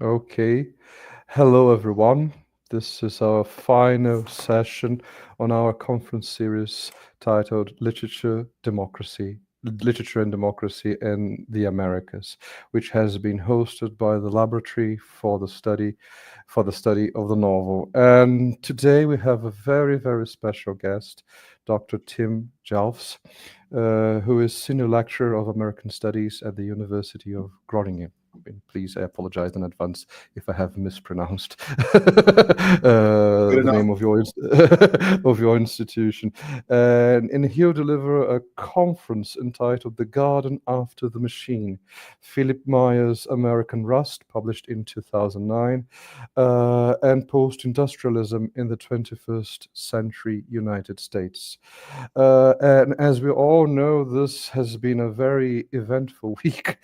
Okay. Hello, everyone. This is our final session on our conference series titled Literature and Democracy in the Americas, which has been hosted by the Laboratory for the study of the novel. And today we have a very, very special guest, Dr. Tim Jelfs, who is Senior Lecturer of American Studies at the University of Groningen. Please, I apologize in advance if I have mispronounced Good the enough. name of your of your institution. And he'll deliver a conference entitled "The Garden After the Machine," Phillip Meyer's American Rust, published in 2009, and Post-Industrialism in the 21st Century United States. And as we all know, this has been a very eventful week.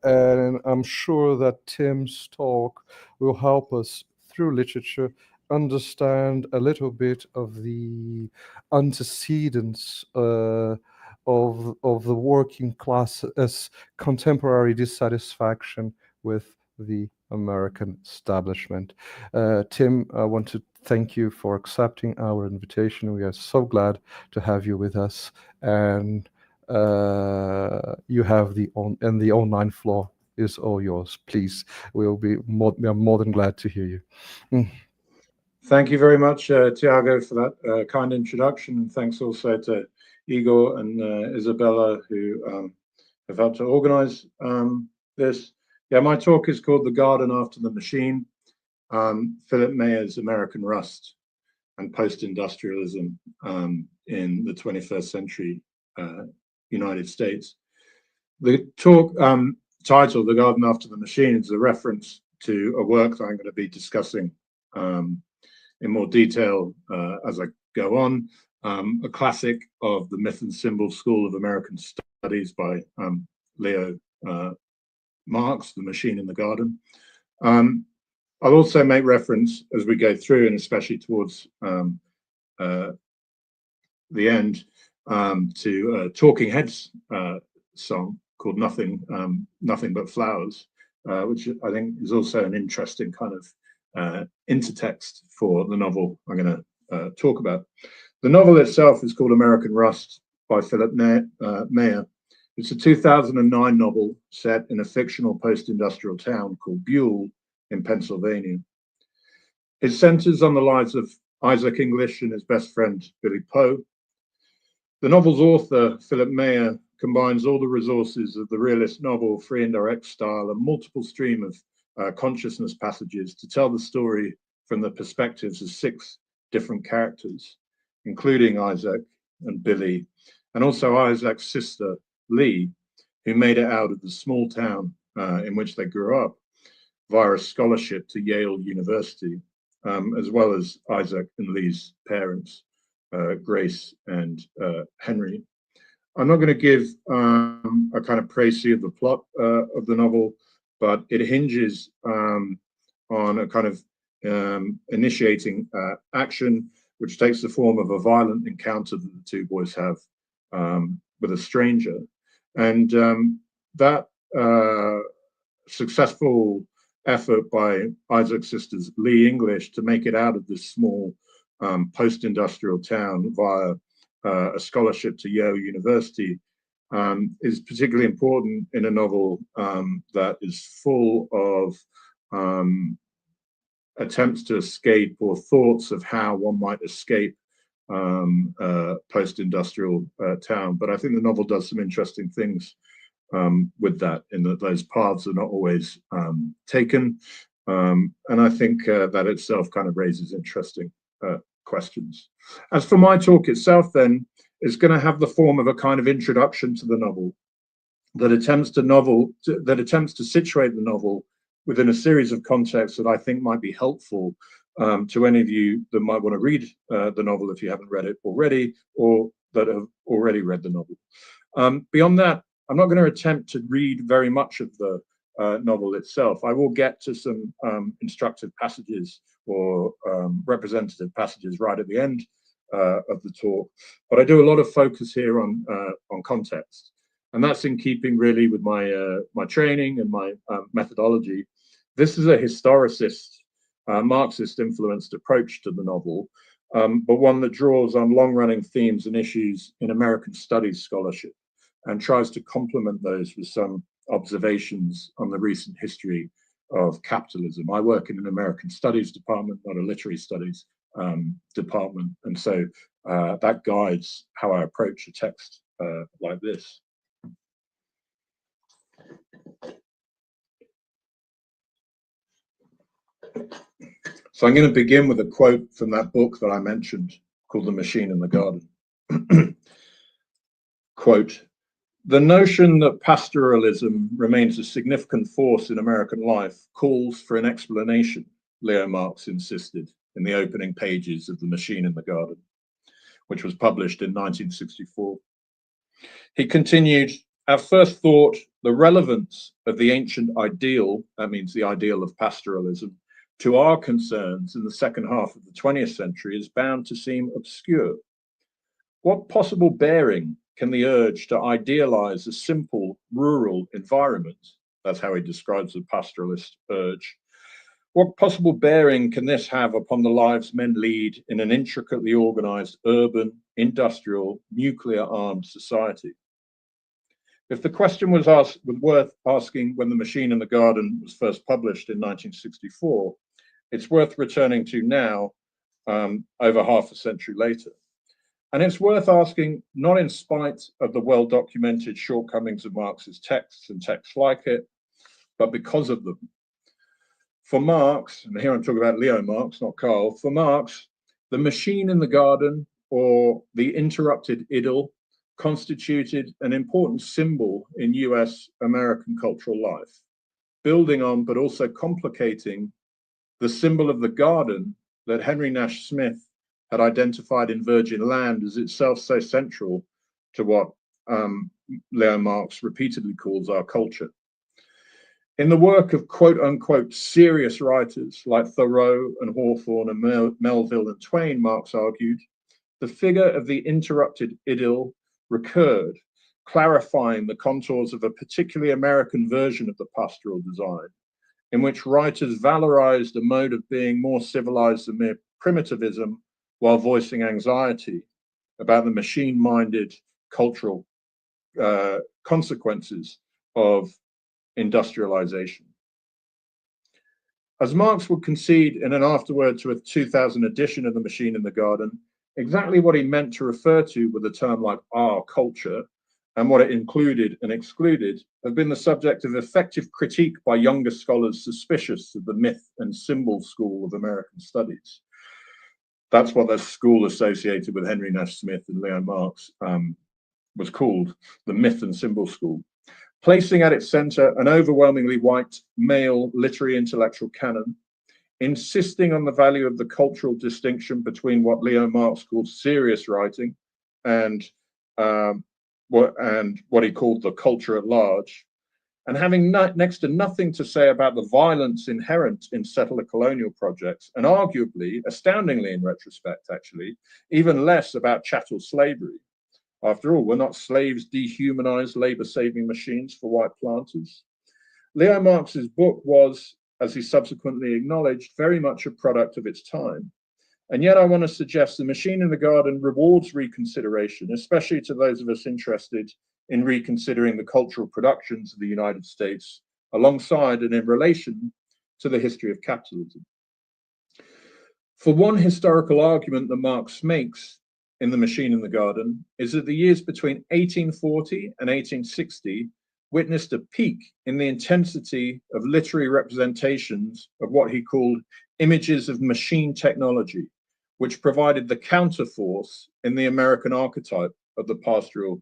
And I'm sure that Tim's talk will help us through literature understand a little bit of the antecedents of the working class as contemporary dissatisfaction with the American establishment. Tim, I want to thank you for accepting our invitation. We are so glad to have you with us, and you have the online floor is all yours. Please, we are more than glad to hear you. Mm. Thank you very much, Tiago, for that kind introduction. And thanks also to Igor and Isabella, who have helped to organize this. Yeah, my talk is called The Garden After the Machine, Philip Meyer's American Rust and Post-Industrialism in the 21st Century United States. The talk title, The Garden After the Machine, is a reference to a work that I'm going to be discussing in more detail as I go on, a classic of the Myth and Symbol School of American Studies by Leo Marx, The Machine in the Garden. I'll also make reference as we go through, and especially towards the end, to a Talking Heads song called Nothing But Flowers, which I think is also an interesting kind of intertext for the novel I'm going to talk about. The novel itself is called American Rust by Philip Meyer. It's a 2009 novel set in a fictional post-industrial town called Buell in Pennsylvania. It centers on the lives of Isaac English and his best friend, Billy Poe. The novel's author, Philip Meyer, combines all the resources of the realist novel, free and direct style, and multiple stream of consciousness passages to tell the story from the perspectives of 6 different characters, including Isaac and Billy, and also Isaac's sister, Lee, who made it out of the small town in which they grew up via a scholarship to Yale University, as well as Isaac and Lee's parents, Grace and Henry. I'm not going to give a kind of précis of the plot of the novel, but it hinges on a kind of initiating action, which takes the form of a violent encounter that the 2 boys have with a stranger. And that successful effort by Isaac's sisters, Lee English, to make it out of this small post-industrial town via a scholarship to Yale University is particularly important in a novel that is full of attempts to escape or thoughts of how one might escape post-industrial town. But I think the novel does some interesting things with that, in that those paths are not always taken. And I think that itself kind of raises interesting questions. As for my talk itself, then, it's going to have the form of a kind of introduction to the novel that attempts to situate the novel within a series of contexts that I think might be helpful to any of you that might want to read the novel if you haven't read it already, or that have already read the novel. Beyond that, I'm not going to attempt to read very much of the novel itself. I will get to some instructive passages or representative passages right at the end of the talk, but I do a lot of focus here on context, and that's in keeping really with my my training and my methodology. This is a historicist, Marxist-influenced approach to the novel, but one that draws on long-running themes and issues in American studies scholarship and tries to complement those with some observations on the recent history of capitalism. I work in an American studies department, not a literary studies department, and so that guides how I approach a text like this. So I'm going to begin with a quote from that book that I mentioned called The Machine in the Garden. Quote, "The notion that pastoralism remains a significant force in American life calls for an explanation," Leo Marx insisted in the opening pages of The Machine in the Garden, which was published in 1964. He continued, "At first thought, the relevance of the ancient ideal, that means the ideal of pastoralism, to our concerns in the second half of the 20th century is bound to seem obscure. What possible bearing can the urge to idealize a simple rural environment," that's how he describes the pastoralist urge, "what possible bearing can this have upon the lives men lead in an intricately organized urban, industrial, nuclear-armed society?" If the question was worth asking when The Machine in the Garden was first published in 1964, it's worth returning to now, over half a century later. And it's worth asking not in spite of the well-documented shortcomings of Marx's texts and texts like it, but because of them. For Marx, and here I'm talking about Leo Marx, not Karl, for Marx, The Machine in the Garden, or the interrupted idyll, constituted an important symbol in US American cultural life, building on but also complicating the symbol of the garden that Henry Nash Smith had identified in Virgin Land as itself so central to what Leo Marx repeatedly calls our culture. In the work of quote unquote serious writers like Thoreau and Hawthorne and Melville and Twain, Marx argued, the figure of the interrupted idyll recurred, clarifying the contours of a particularly American version of the pastoral design, in which writers valorized a mode of being more civilized than mere primitivism while voicing anxiety about the machine-minded cultural consequences of industrialization. As Marx would concede in an afterword to a 2000 edition of The Machine in the Garden, exactly what he meant to refer to with a term like our culture and what it included and excluded have been the subject of effective critique by younger scholars suspicious of the myth and symbol school of American studies. That's what the school associated with Henry Nash Smith and Leo Marx was called, the myth and symbol school, placing at its center an overwhelmingly white male literary intellectual canon, insisting on the value of the cultural distinction between what Leo Marx called serious writing and what he called the culture at large, and having next to nothing to say about the violence inherent in settler colonial projects, and arguably, astoundingly in retrospect actually, even less about chattel slavery. After all, were not slaves dehumanized labor-saving machines for white planters? Leo Marx's book was, as he subsequently acknowledged, very much a product of its time. And yet I want to suggest The Machine in the Garden rewards reconsideration, especially to those of us interested in reconsidering the cultural productions of the United States alongside and in relation to the history of capitalism. For one historical argument that Marx makes in The Machine in the Garden is that the years between 1840 and 1860 witnessed a peak in the intensity of literary representations of what he called images of machine technology, which provided the counterforce in the American archetype of the pastoral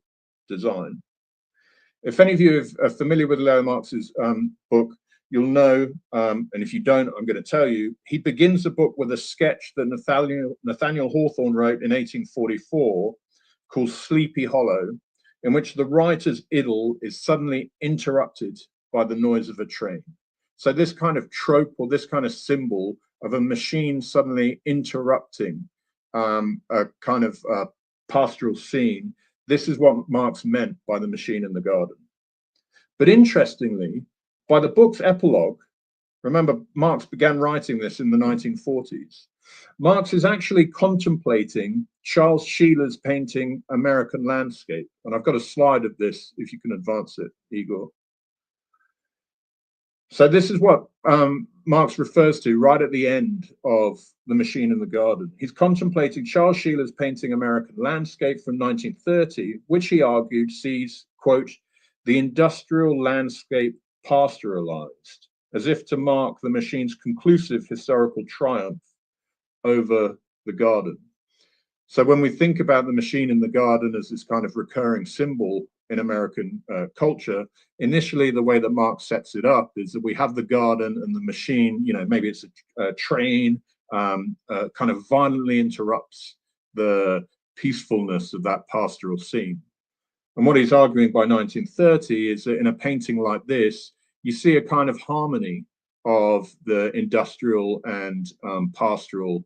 design. If any of you are familiar with Leo Marx's book, you'll know, and if you don't, I'm going to tell you, he begins the book with a sketch that Nathaniel Hawthorne wrote in 1844 called Sleepy Hollow, in which the writer's idyll is suddenly interrupted by the noise of a train. So this kind of trope or this kind of symbol of a machine suddenly interrupting a kind of pastoral scene, this is what Marx meant by The Machine in the Garden. But interestingly, by the book's epilogue, Remember, Marx began writing this in the 1940s. Marx is actually contemplating Charles Sheeler's painting American Landscape. And I've got a slide of this, if you can advance it, Igor. So this is what Marx refers to right at the end of The Machine in the Garden. He's contemplating Charles Sheeler's painting American Landscape from 1930, which he argued sees, quote, the industrial landscape pastoralized, as if to mark the machine's conclusive historical triumph over the garden. So when we think about the machine in the garden as this kind of recurring symbol in American culture, initially the way that Marx sets it up is that we have the garden and the machine, you know, maybe it's a train, kind of violently interrupts the peacefulness of that pastoral scene. And what he's arguing by 1930 is that in a painting like this, you see a kind of harmony of the industrial and pastoral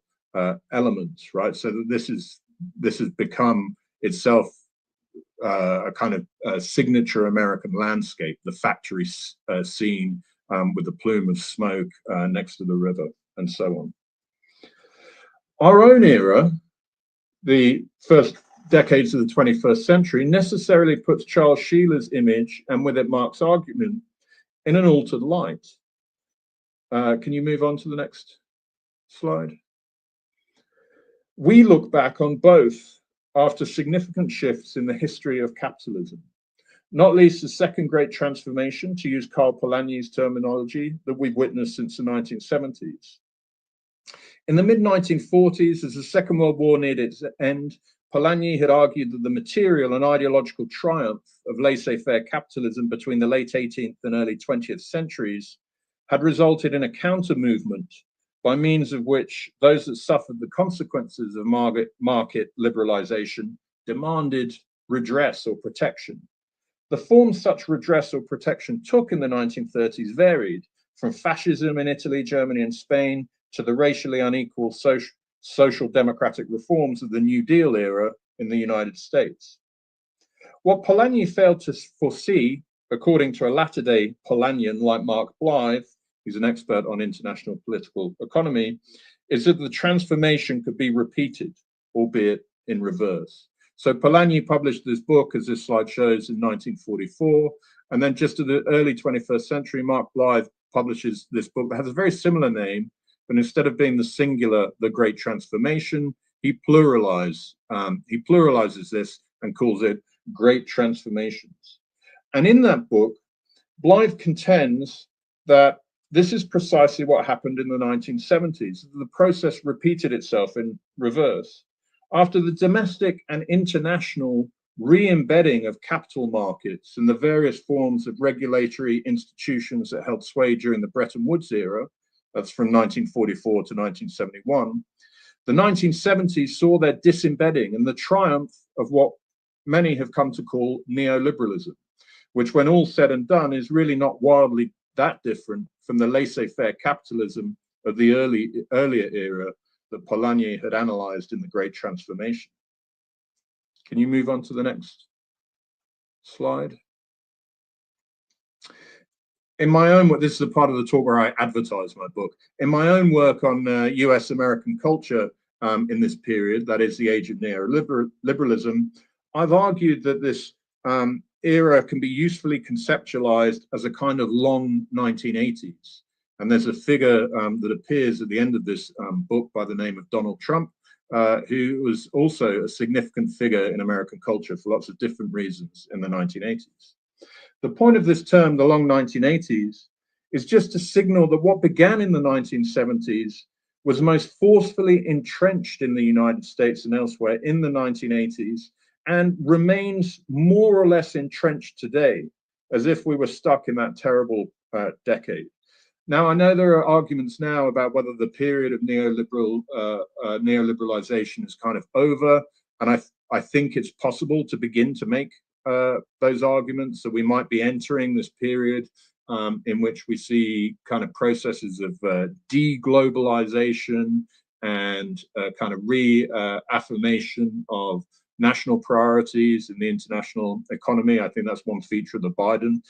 elements, right? So that this has become itself a kind of signature American landscape, the factory scene with the plume of smoke next to the river and so on. Our own era, the first decades of the 21st century, necessarily puts Charles Sheeler's image and with it Marx's argument in an altered light. Can you move on to the next slide? We look back on both after significant shifts in the history of capitalism, not least the second great transformation, to use Karl Polanyi's terminology, that we've witnessed since the 1970s. In the mid-1940s, as the Second World War neared its end, Polanyi had argued that the material and ideological triumph of laissez-faire capitalism between the late 18th and early 20th centuries had resulted in a counter-movement by means of which those that suffered the consequences of market liberalization demanded redress or protection. The form such redress or protection took in the 1930s varied, from fascism in Italy, Germany, and Spain to the racially unequal social democratic reforms of the New Deal era in the United States. What Polanyi failed to foresee, according to a latter-day Polanyian like Mark Blythe, who's an expert on international political economy, is that the transformation could be repeated, albeit in reverse. So Polanyi published this book, as this slide shows, in 1944, and then just in the early 21st century, Mark Blythe publishes this book that has a very similar name, but instead of being the singular, the Great Transformation, he pluralizes this and calls it Great Transformations. And in that book, Blythe contends that this is precisely what happened in the 1970s. The process repeated itself in reverse. After the domestic and international re-embedding of capital markets and the various forms of regulatory institutions that held sway during the Bretton Woods era, that's from 1944 to 1971, the 1970s saw their disembedding and the triumph of what many have come to call neoliberalism, which when all said and done is really not wildly that different from the laissez-faire capitalism of the earlier era that Polanyi had analyzed in the Great Transformation. Can you move on to the next slide? In my own work, this is a part of the talk where I advertise my book. In my own work on US American culture in this period, that is the age of neoliberalism, I've argued that this era can be usefully conceptualized as a kind of long 1980s. And there's a figure that appears at the end of this book by the name of Donald Trump, who was also a significant figure in American culture for lots of different reasons in the 1980s. The point of this term, the long 1980s, is just to signal that what began in the 1970s was most forcefully entrenched in the United States and elsewhere in the 1980s, and remains more or less entrenched today, as if we were stuck in that terrible decade. Now, I know there are arguments now about whether the period of neoliberalization is kind of over, and I think it's possible to begin to make those arguments, that we might be entering this period in which we see kind of processes of deglobalization and kind of reaffirmation of national priorities in the international economy. I think that's one feature of the Biden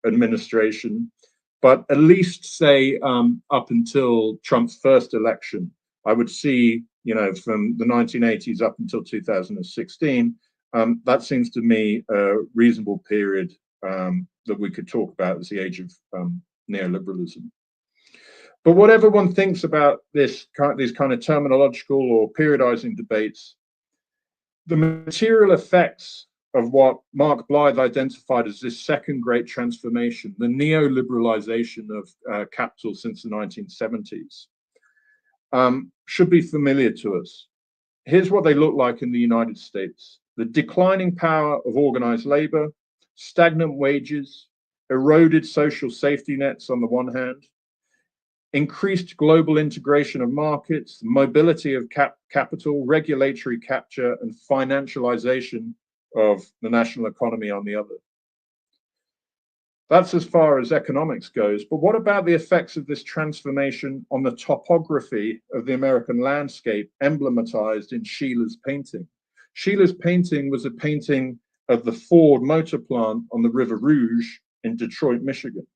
administration. But at least say up until Trump's first election, I would see, from the 1980s up until 2016, that seems to me a reasonable period that we could talk about as the age of neoliberalism. But whatever one thinks about these kind of terminological or periodizing debates, the material effects of what Mark Blyth identified as this second great transformation, the neoliberalization of capital since the 1970s, should be familiar to us. Here's what they look like in the United States: the declining power of organized labor, stagnant wages, eroded social safety nets on the one hand, increased global integration of markets, mobility of capital, regulatory capture, and financialization of the national economy on the other. That's as far as economics goes. But what about the effects of this transformation on the topography of the American landscape, emblematized in Sheela's painting? Sheela's painting was a painting of the Ford motor plant on the River Rouge in Detroit, Michigan.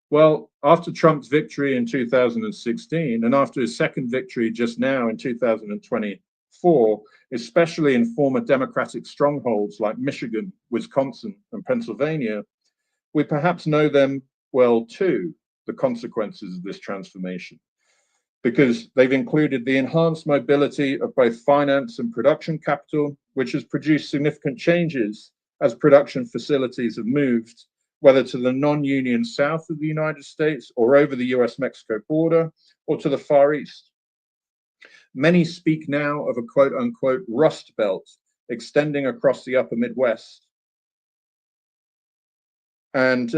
Well, after Trump's victory in 2016, and after his second victory just now in 2024, especially in former Democratic strongholds like Michigan, Wisconsin, and Pennsylvania, we perhaps know them well too, the consequences of this transformation, because they've included the enhanced mobility of both finance and production capital, which has produced significant changes as production facilities have moved, whether to the non-union south of the United States or over the US-Mexico border or to the Far East. Many speak now of a quote-unquote Rust Belt extending across the upper Midwest. And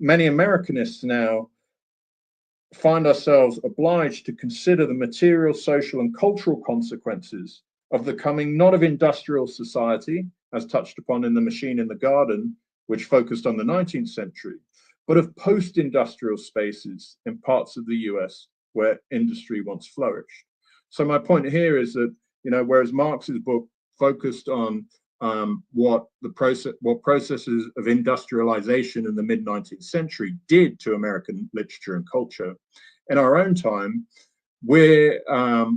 many Americanists now find ourselves obliged to consider the material, social, and cultural consequences of the coming not of industrial society, as touched upon in The Machine in the Garden, which focused on the 19th century, but of post-industrial spaces in parts of the US where industry once flourished. So my point here is that, whereas Marx's book focused on what processes of industrialization in the mid-19th century did to American literature and culture, in our own time, we're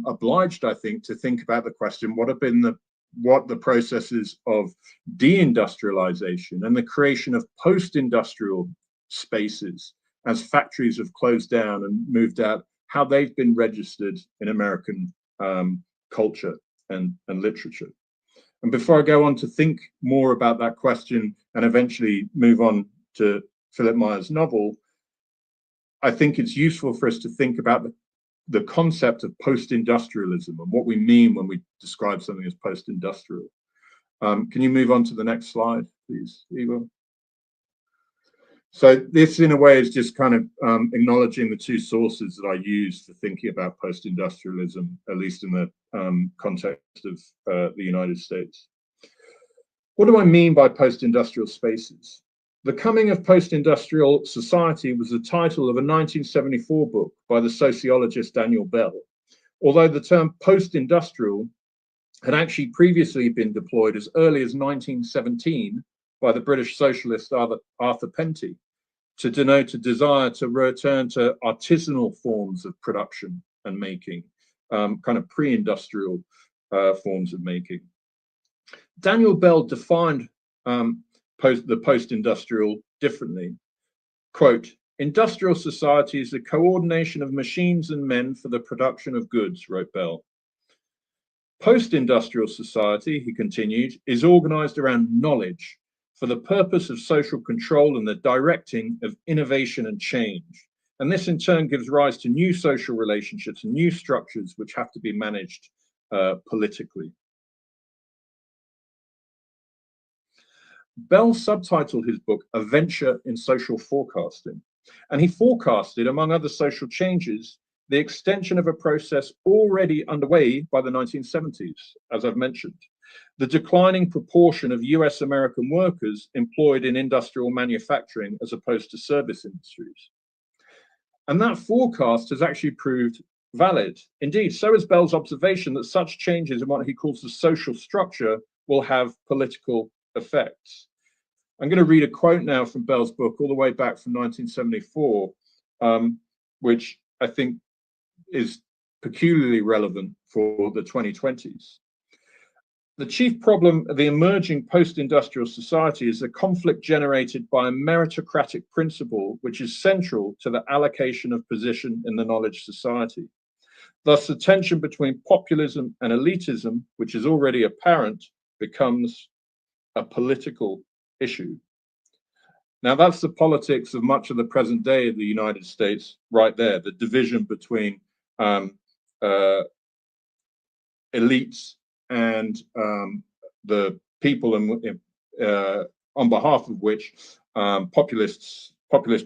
obliged, I think, to think about the question: what the processes of deindustrialization and the creation of post-industrial spaces as factories have closed down and moved out, how they've been registered in American culture and literature. And before I go on to think more about that question and eventually move on to Phillip Meyer's novel, I think it's useful for us to think about the concept of post-industrialism and what we mean when we describe something as post-industrial. Can you move on to the next slide, please, Igor? So this, in a way, is just kind of acknowledging the two sources that I use for thinking about post-industrialism, at least in the context of the United States. What do I mean by post-industrial spaces? The Coming of Post-Industrial Society was the title of a 1974 book by the sociologist Daniel Bell, although the term post-industrial had actually previously been deployed as early as 1917 by the British socialist Arthur Penty to denote a desire to return to artisanal forms of production and making, kind of pre-industrial forms of making. Daniel Bell defined the post-industrial differently. Quote, "Industrial society is the coordination of machines and men for the production of goods," wrote Bell. Post-industrial society, he continued, is organized around knowledge for the purpose of social control and the directing of innovation and change. And this in turn gives rise to new social relationships and new structures which have to be managed politically. Bell subtitled his book A Venture in Social Forecasting, and he forecasted, among other social changes, the extension of a process already underway by the 1970s, as I've mentioned, the declining proportion of US American workers employed in industrial manufacturing as opposed to service industries. And that forecast has actually proved valid. Indeed, so is Bell's observation that such changes in what he calls the social structure will have political effects. I'm going to read a quote now from Bell's book all the way back from 1974, which I think is peculiarly relevant for the 2020s. The chief problem of the emerging post-industrial society is a conflict generated by a meritocratic principle which is central to the allocation of position in the knowledge society. Thus, the tension between populism and elitism, which is already apparent, becomes a political issue. Now, that's the politics of much of the present day of the United States right there, the division between elites and the people on behalf of which populist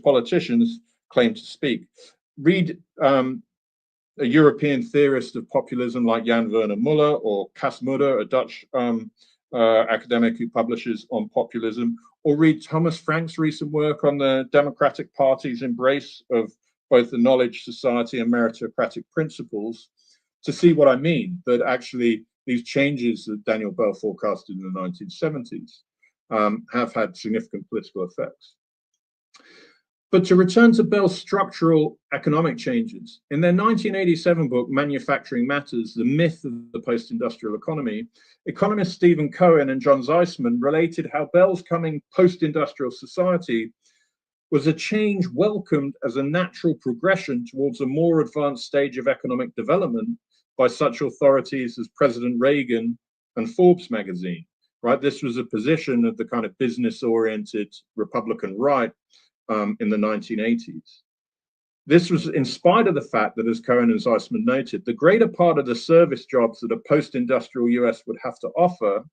politicians claim to speak. Read a European theorist of populism like Jan Werner Muller, or Cas Mudder, a Dutch academic who publishes on populism, or read Thomas Frank's recent work on the Democratic Party's embrace of both the knowledge society and meritocratic principles, to see what I mean, that actually these changes that Daniel Bell forecasted in the 1970s have had significant political effects. But to return to Bell's structural economic changes, in their 1987 book, Manufacturing Matters, The Myth of the Post-Industrial Economy, economists Stephen Cohen and John Zeisman related how Bell's coming post-industrial society was a change welcomed as a natural progression towards a more advanced stage of economic development by such authorities as President Reagan and Forbes magazine, right? This was a position of the kind of business-oriented Republican right in the 1980s. This was in spite of the fact that, as Cohen and Zeisman noted, the greater part of the service jobs that a post-industrial US would have to offer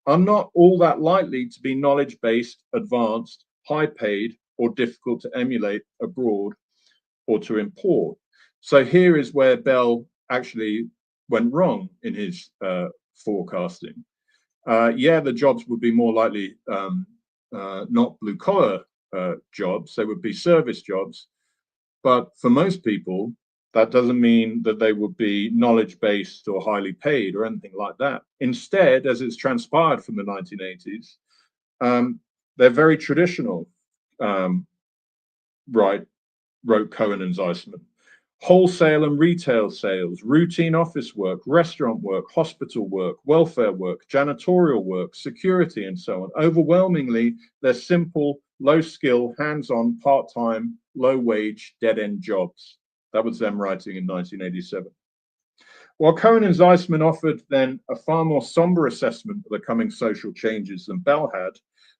are not all that likely to be knowledge-based, advanced, high-paid, or difficult to emulate abroad or to import. So here is where Bell actually went wrong in his forecasting. Yeah, the jobs would be more likely not blue-collar jobs, they would be service jobs. But for most people, that doesn't mean that they would be knowledge-based or highly paid or anything like that. Instead, as it's transpired from the 1980s, they're very traditional, wrote Cohen and Zeisman. Wholesale and retail sales, routine office work, restaurant work, hospital work, welfare work, janitorial work, security, and so on. Overwhelmingly, they're simple, low-skill, hands-on, part-time, low-wage, dead-end jobs. That was them writing in 1987. While Cohen and Zeisman offered then a far more somber assessment of the coming social changes than Bell had,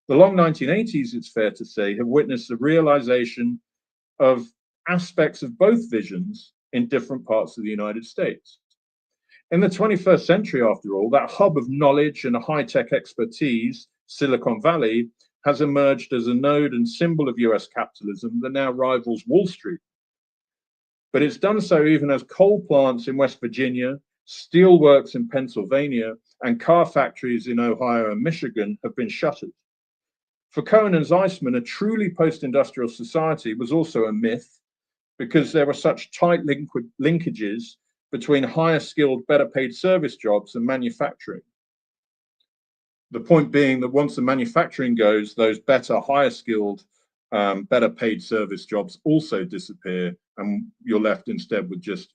the long 1980s, it's fair to say, have witnessed the realization of aspects of both visions in different parts of the United States. In the 21st century, after all, that hub of knowledge and high-tech expertise, Silicon Valley, has emerged as a node and symbol of US capitalism that now rivals Wall Street. But it's done so even as coal plants in West Virginia, steel works in Pennsylvania, and car factories in Ohio and Michigan have been shuttered. For Cohen and Zeisman, a truly post-industrial society was also a myth, because there were such tight linkages between higher skilled, better paid service jobs and manufacturing. The point being that once the manufacturing goes, those better, higher skilled, better paid service jobs also disappear, and you're left instead with just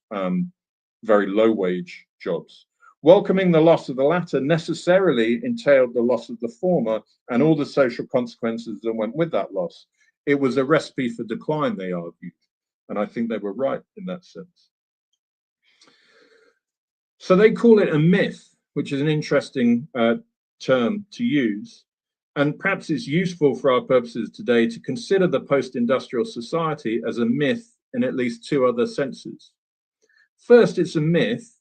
very low wage jobs. Welcoming the loss of the latter necessarily entailed the loss of the former and all the social consequences that went with that loss. It was a recipe for decline, they argued. And I think they were right in that sense. So they call it a myth, which is an interesting term to use. And perhaps it's useful for our purposes today to consider the post-industrial society as a myth in at least two other senses. First, it's a myth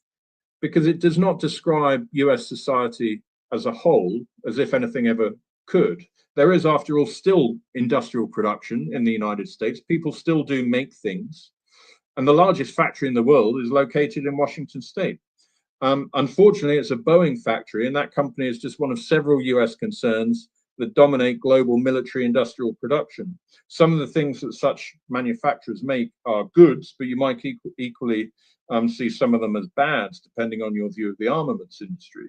because it does not describe US society as a whole, as if anything ever could. There is, after all, still industrial production in the United States. People still do make things. And the largest factory in the world is located in Washington State. Unfortunately, it's a Boeing factory, and that company is just one of several US concerns that dominate global military industrial production. Some of the things that such manufacturers make are goods, but you might equally see some of them as bads, depending on your view of the armaments industry.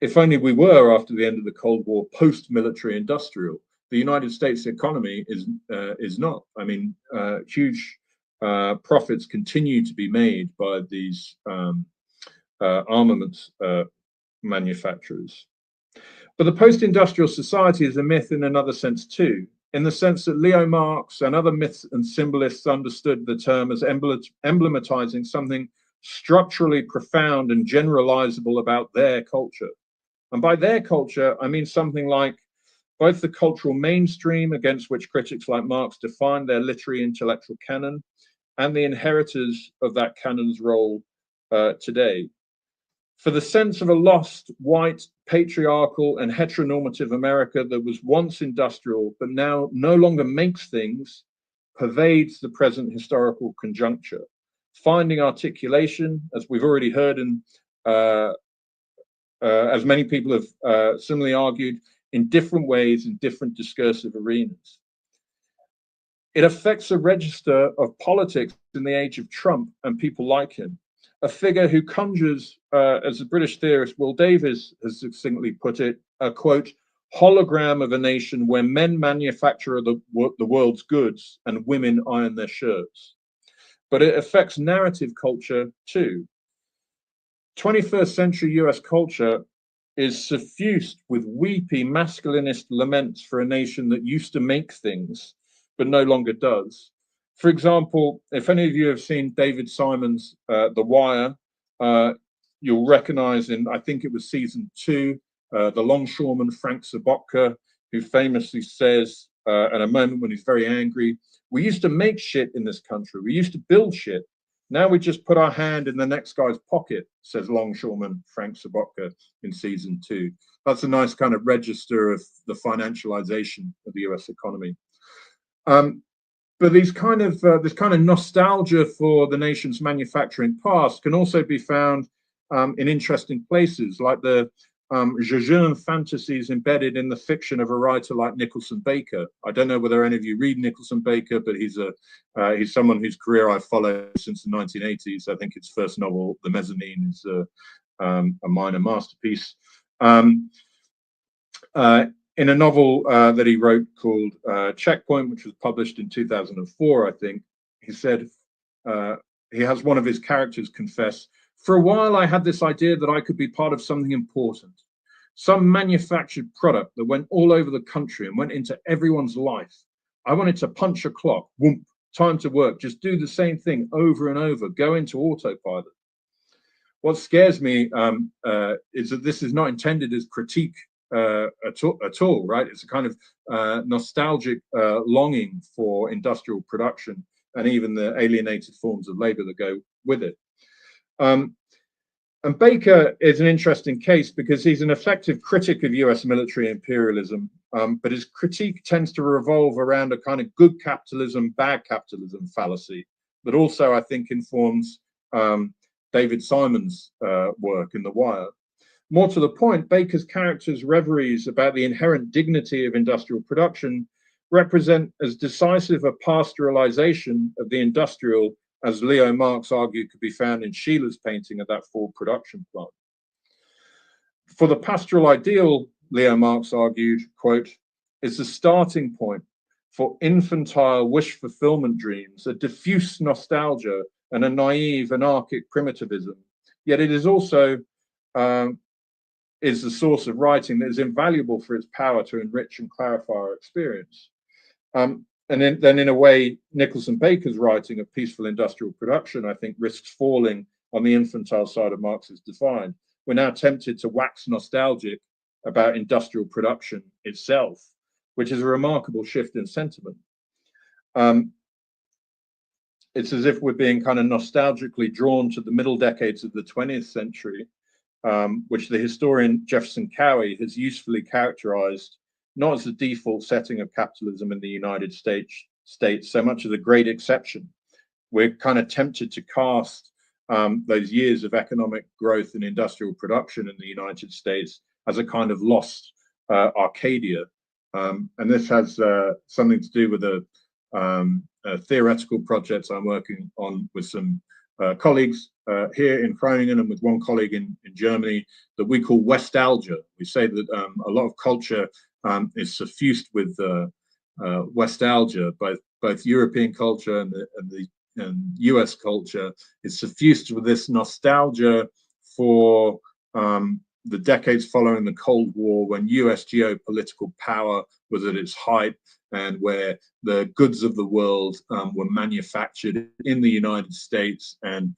if only we were, after the end of the Cold War, post-military industrial. The United States economy is not. I mean, huge profits continue to be made by these armaments manufacturers. But the post-industrial society is a myth in another sense too, in the sense that Leo Marx and other myths and symbolists understood the term as emblematizing something structurally profound and generalizable about their culture. And by their culture, I mean something like both the cultural mainstream, against which critics like Marx define their literary intellectual canon, and the inheritors of that canon's role today. For the sense of a lost, white, patriarchal, and heteronormative America that was once industrial, but now no longer makes things, pervades the present historical conjuncture, finding articulation, as we've already heard, in as many people have similarly argued, in different ways in different discursive arenas. It affects a register of politics in the age of Trump and people like him, a figure who conjures, as the British theorist Will Davies has succinctly put it, a quote, hologram of a nation where men manufacture the world's goods and women iron their shirts. But it affects narrative culture too. 21st century US culture is suffused with weepy masculinist laments for a nation that used to make things, but no longer does. For example, if any of you have seen David Simon's The Wire, you'll recognize in, I think it was season 2, the longshoreman Frank Sobotka, who famously says at a moment when he's very angry, we used to make shit in this country, we used to build shit. Now we just put our hand in the next guy's pocket, says longshoreman Frank Sobotka in season 2. That's a nice kind of register of the financialization of the US economy. But these kind of this kind of nostalgia for the nation's manufacturing past can also be found in interesting places, like the jejune fantasies embedded in the fiction of a writer like Nicholson Baker. I don't know whether any of you read Nicholson Baker, but he's someone whose career I've followed since the 1980s. I think his first novel, The Mezzanine, is a minor masterpiece. In a novel that he wrote called Checkpoint, which was published in 2004, I think, he said, he has one of his characters confess, for a while I had this idea that I could be part of something important, some manufactured product that went all over the country and went into everyone's life. I wanted to punch a clock, whoomp, time to work, just do the same thing over and over, go into autopilot. What scares me is that this is not intended as critique at all, right? It's a kind of nostalgic longing for industrial production and even the alienated forms of labor that go with it. And Baker is an interesting case because he's an effective critic of US military imperialism, but his critique tends to revolve around a kind of good capitalism, bad capitalism fallacy that also, I think, informs David Simon's work in The Wire. More to the point, Baker's character's reveries about the inherent dignity of industrial production represent as decisive a pastoralization of the industrial as Leo Marx argued could be found in Sheiller's painting of that Ford production plant. For the pastoral ideal, Leo Marx argued, quote, is the starting point for infantile wish fulfillment dreams, a diffuse nostalgia and a naive anarchic primitivism. Yet it is also is the source of writing that is invaluable for its power to enrich and clarify our experience. And then in a way, Nicholson Baker's writing of peaceful industrial production, I think, risks falling on the infantile side of Marx's define. We're now tempted to wax nostalgic about industrial production itself, which is a remarkable shift in sentiment. It's as if we're being kind of nostalgically drawn to the middle decades of the 20th century, which the historian Jefferson Cowie has usefully characterized not as the default setting of capitalism in the United States so much as a great exception. We're kind of tempted to cast those years of economic growth and industrial production in the United States as a kind of lost Arcadia. And this has something to do with a theoretical project I'm working on with some colleagues here in Groningen and with one colleague in Germany that we call Westalgia. We say that a lot of culture is suffused with Westalgia, both European culture and US culture is suffused with this nostalgia for the decades following the Cold War, when US geopolitical power was at its height and where the goods of the world were manufactured in the United States and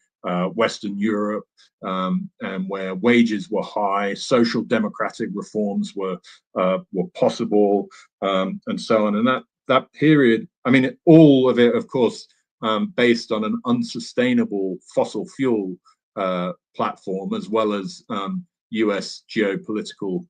Western Europe, and where wages were high, social democratic reforms were possible, and so on. And that period, I mean, all of it, of course, based on an unsustainable fossil fuel platform, as well as US geopolitical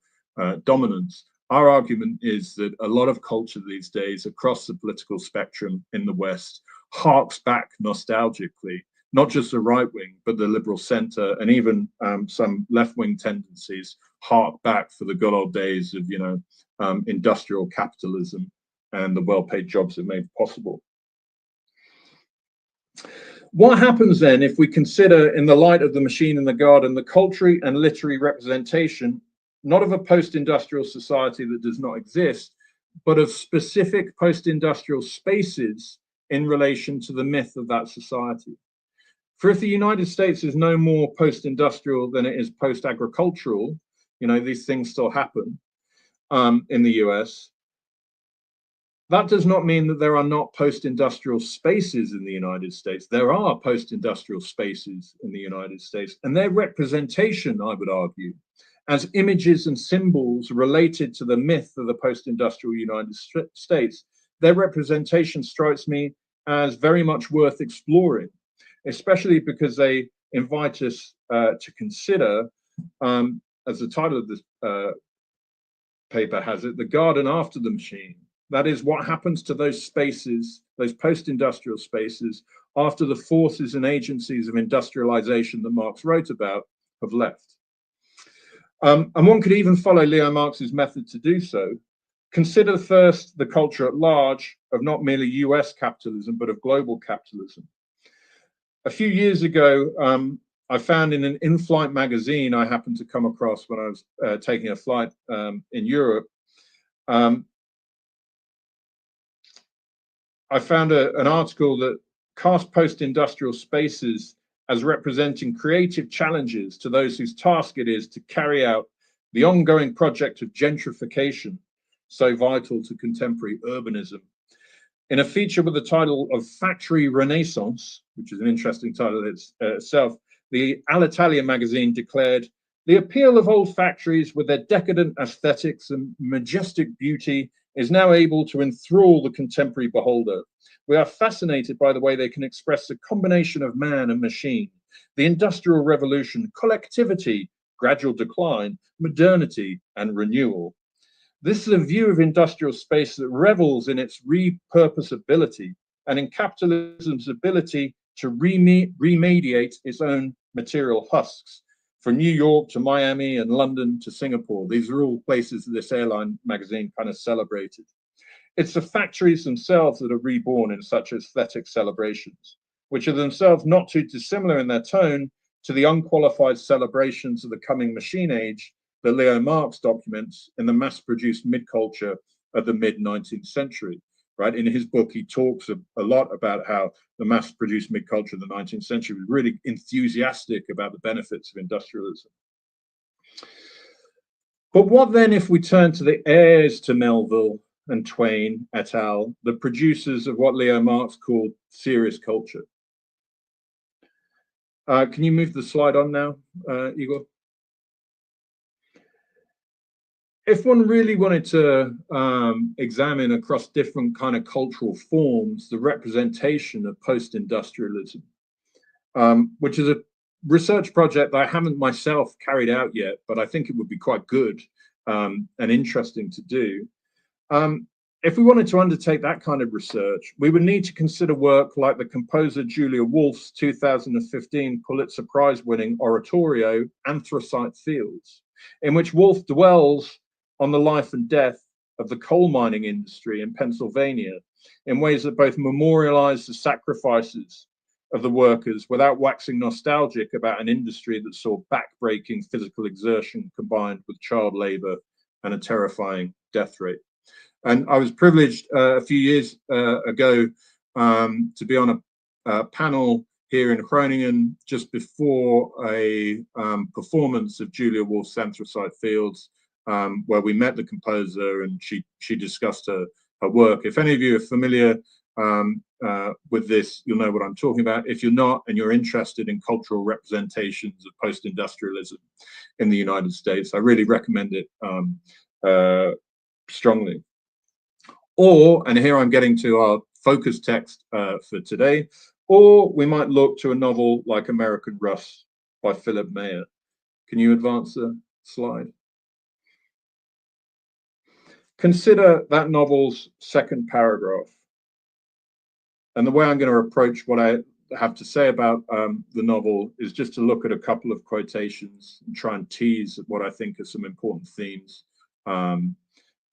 dominance. Our argument is that a lot of culture these days across the political spectrum in the West harks back nostalgically, not just the right wing, but the liberal center, and even some left wing tendencies hark back for the good old days of, industrial capitalism and the well-paid jobs it made possible. What happens then if we consider, in the light of the machine and the garden, the cultural and literary representation, not of a post-industrial society that does not exist, but of specific post-industrial spaces in relation to the myth of that society? For if the United States is no more post-industrial than it is post-agricultural, these things still happen in the US, that does not mean that there are not post-industrial spaces in the United States. There are post-industrial spaces in the United States, and their representation, I would argue, as images and symbols related to the myth of the post-industrial United States, their representation strikes me as very much worth exploring, especially because they invite us to consider, as the title of this paper has it, the garden after the machine. That is, what happens to those spaces, those post-industrial spaces, after the forces and agencies of industrialization that Marx wrote about have left. And one could even follow Leo Marx's method to do so. Consider first the culture at large of not merely US capitalism, but of global capitalism. A few years ago, I found in an in-flight magazine I happened to come across when I was taking a flight in Europe, I found an article that cast post-industrial spaces as representing creative challenges to those whose task it is to carry out the ongoing project of gentrification, so vital to contemporary urbanism. In a feature with the title of Factory Renaissance, which is an interesting title itself, the Alitalia magazine declared, "The appeal of old factories with their decadent aesthetics and majestic beauty is now able to enthrall the contemporary beholder. We are fascinated by the way they can express the combination of man and machine, the industrial revolution, collectivity, gradual decline, modernity, and renewal. This is a view of industrial space that revels in its repurposability and in capitalism's ability to remediate its own material husks. From New York to Miami and London to Singapore, these are all places that this airline magazine kind of celebrated. It's the factories themselves that are reborn in such aesthetic celebrations, which are themselves not too dissimilar in their tone to the unqualified celebrations of the coming machine age that Leo Marx documents in the mass-produced mid-culture of the mid-19th century. Right? In his book, he talks a lot about how the mass-produced mid-culture of the 19th century was really enthusiastic about the benefits of industrialism. But what then if we turn to the heirs to Melville and Twain et al., the producers of what Leo Marx called serious culture? Can you move the slide on now, Igor? If one really wanted to examine across different kind of cultural forms the representation of post-industrialism, which is a research project that I haven't myself carried out yet, but I think it would be quite good and interesting to do. If we wanted to undertake that kind of research, we would need to consider work like the composer Julia Wolf's 2015 Pulitzer Prize-winning oratorio, Anthracite Fields, in which Wolf dwells on the life and death of the coal mining industry in Pennsylvania in ways that both memorialize the sacrifices of the workers without waxing nostalgic about an industry that saw back-breaking physical exertion combined with child labor and a terrifying death rate. And I was privileged a few years ago to be on a panel here in Groningen just before a performance of Julia Wolf's Anthracite Fields, where we met the composer and she discussed her work. If any of you are familiar with this, you'll know what I'm talking about. If you're not and you're interested in cultural representations of post-industrialism in the United States, I really recommend it strongly. Or, and here I'm getting to our focus text for today, or we might look to a novel like American Rust by Phillip Meyer. Can you advance the slide? Consider that novel's second paragraph. And the way I'm going to approach what I have to say about the novel is just to look at a couple of quotations and try and tease what I think are some important themes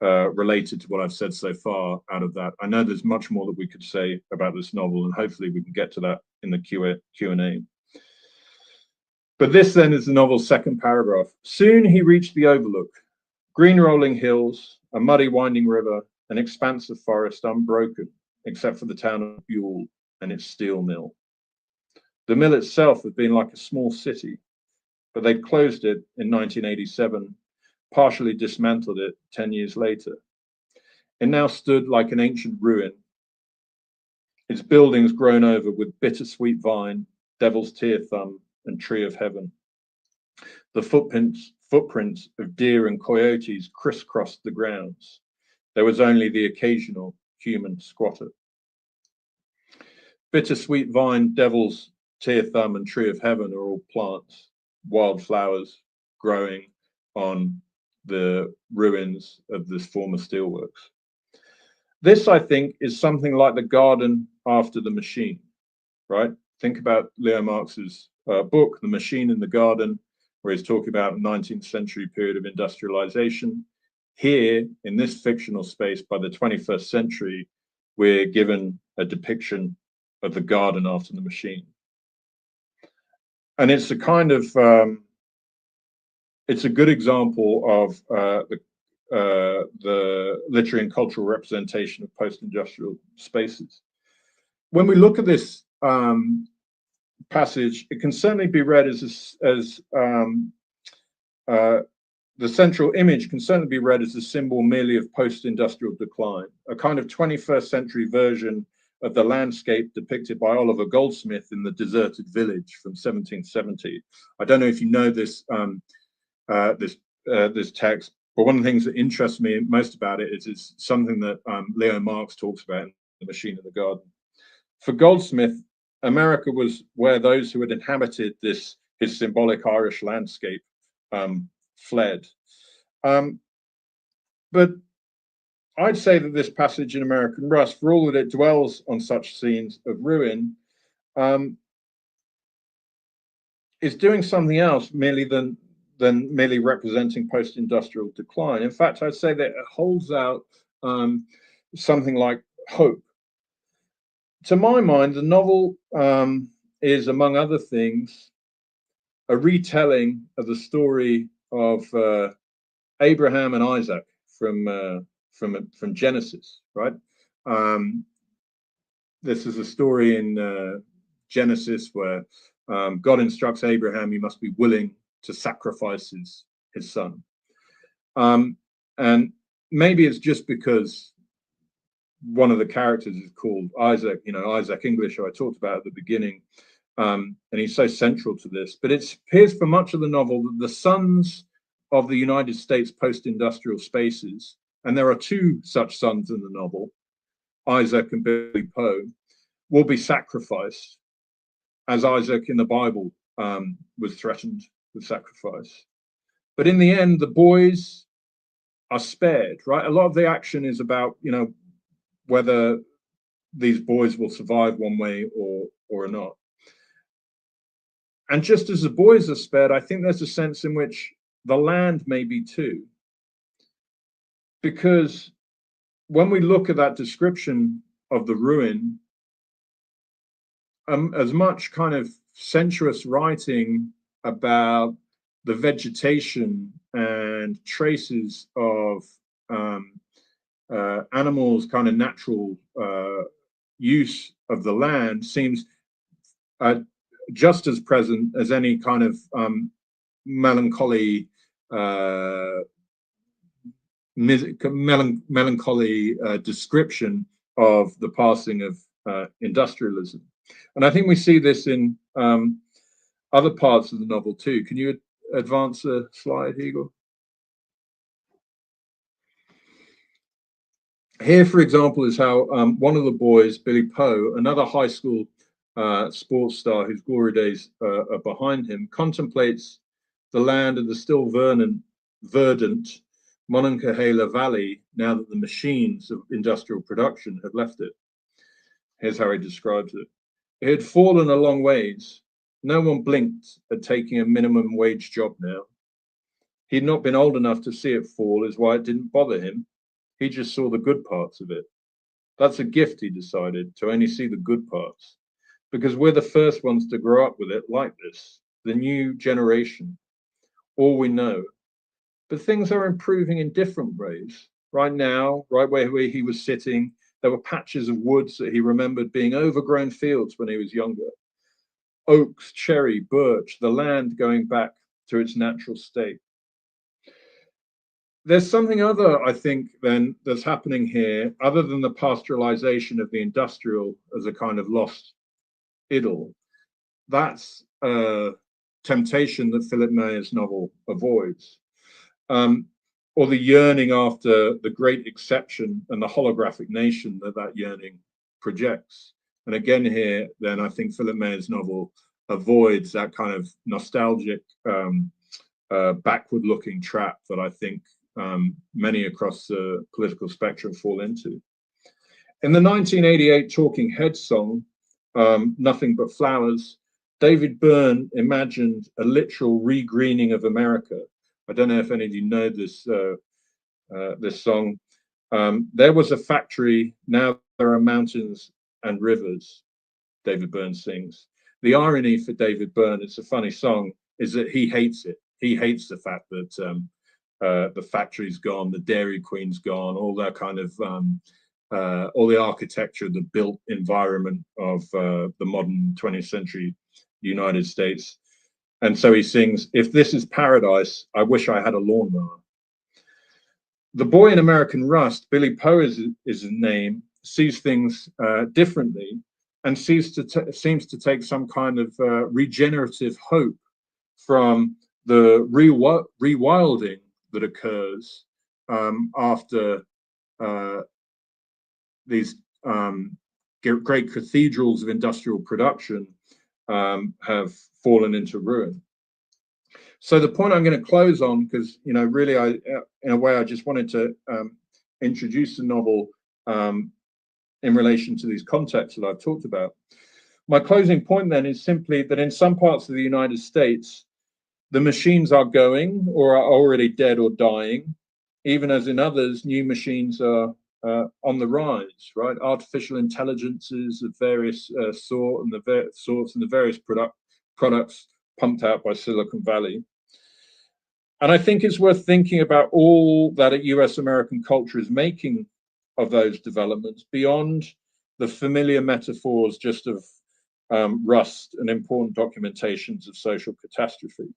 related to what I've said so far out of that. I know there's much more that we could say about this novel, and hopefully we can get to that in the Q&A. But this then is the novel's second paragraph. Soon he reached the overlook, green rolling hills, a muddy winding river, an expanse of forest unbroken, except for the town of Buell and its steel mill. The mill itself had been like a small city, but they'd closed it in 1987, partially dismantled it 10 years later. It now stood like an ancient ruin, its buildings grown over with bittersweet vine, devil's tear thumb, and tree of heaven. The footprints of deer and coyotes crisscrossed the grounds. There was only the occasional human squatter. Bittersweet vine, devil's tear thumb, and tree of heaven are all plants, wildflowers growing on the ruins of this former steelworks. This, I think, is something like the garden after the machine, right? Think about Leo Marx's book, The Machine in the Garden, where he's talking about a 19th century period of industrialization. Here, in this fictional space, by the 21st century, we're given a depiction of the garden after the machine. And it's a kind of, it's a good example of the literary and cultural representation of post-industrial spaces. When we look at this passage, it can certainly be read as the central image can certainly be read as a symbol merely of post-industrial decline, a kind of 21st century version of the landscape depicted by Oliver Goldsmith in The Deserted Village from 1770. I don't know if you know this this text, but one of the things that interests me most about it is something that Leo Marx talks about in The Machine in the Garden. For Goldsmith, America was where those who had inhabited his symbolic Irish landscape fled. But I'd say that this passage in American Rust, for all that it dwells on such scenes of ruin, is doing something else merely than merely representing post-industrial decline. In fact, I'd say that it holds out something like hope. To my mind, the novel is, among other things, a retelling of the story of Abraham and Isaac from Genesis, right? This is a story in Genesis where God instructs Abraham, you must be willing to sacrifice his son. And maybe it's just because one of the characters is called Isaac, you know, Isaac English, who I talked about at the beginning, and he's so central to this. But it appears for much of the novel that the sons of the United States post-industrial spaces, and there are two such sons in the novel, Isaac and Billy Poe, will be sacrificed, as Isaac in the Bible was threatened with sacrifice. But in the end, the boys are spared, right? A lot of the action is about, you know, whether these boys will survive one way or not. And just as the boys are spared, I think there's a sense in which the land may be too. Because when we look at that description of the ruin, as much kind of sensuous writing about the vegetation and traces of animals' kind of natural use of the land seems just as present as any kind of melancholy description of the passing of industrialism. And I think we see this in other parts of the novel too. Can you advance a slide, Igor? Here, for example, is how one of the boys, Billy Poe, another high school sports star whose glory days are behind him, contemplates the land of the still verdant Monongahela Valley now that the machines of industrial production had left it. Here's how he describes it. It had fallen a long ways. No one blinked at taking a minimum wage job now. He'd not been old enough to see it fall, is why it didn't bother him. He just saw the good parts of it. That's a gift, he decided, to only see the good parts, because we're the first ones to grow up with it like this, the new generation, all we know. But things are improving in different ways. Right now, right where he was sitting, there were patches of woods that he remembered being overgrown fields when he was younger. Oaks, cherry, birch, the land going back to its natural state. There's something other, I think, then that's happening here, other than the pastoralization of the industrial as a kind of lost idyll. That's a temptation that Philip Meyer's novel avoids, or the yearning after the great exception and the holographic nation that yearning projects. And again here, then I think Philip Meyer's novel avoids that kind of nostalgic, backward-looking trap that I think many across the political spectrum fall into. In the 1988 Talking Heads song, Nothing But Flowers, David Byrne imagined a literal regreening of America. I don't know if any of you know this, this song. There was a factory, now there are mountains and rivers, David Byrne sings. The irony for David Byrne, it's a funny song, is that he hates it. He hates the fact that the factory's gone, the Dairy Queen's gone, all that kind of, all the architecture, the built environment of the modern 20th century United States. And so he sings, if this is paradise, I wish I had a lawnmower. The boy in American Rust, Billy Poe is his name, sees things differently and seems to take some kind of regenerative hope from the rewilding that occurs after these great cathedrals of industrial production have fallen into ruin. So the point I'm going to close on, because really, in a way, I just wanted to introduce the novel in relation to these contexts that I've talked about. My closing point then is simply that in some parts of the United States, the machines are going or are already dead or dying, even as in others, new machines are on the rise, right? Artificial intelligences of various sorts and the various products pumped out by Silicon Valley. And I think it's worth thinking about all that US-American culture is making of those developments beyond the familiar metaphors just of rust and important documentations of social catastrophe.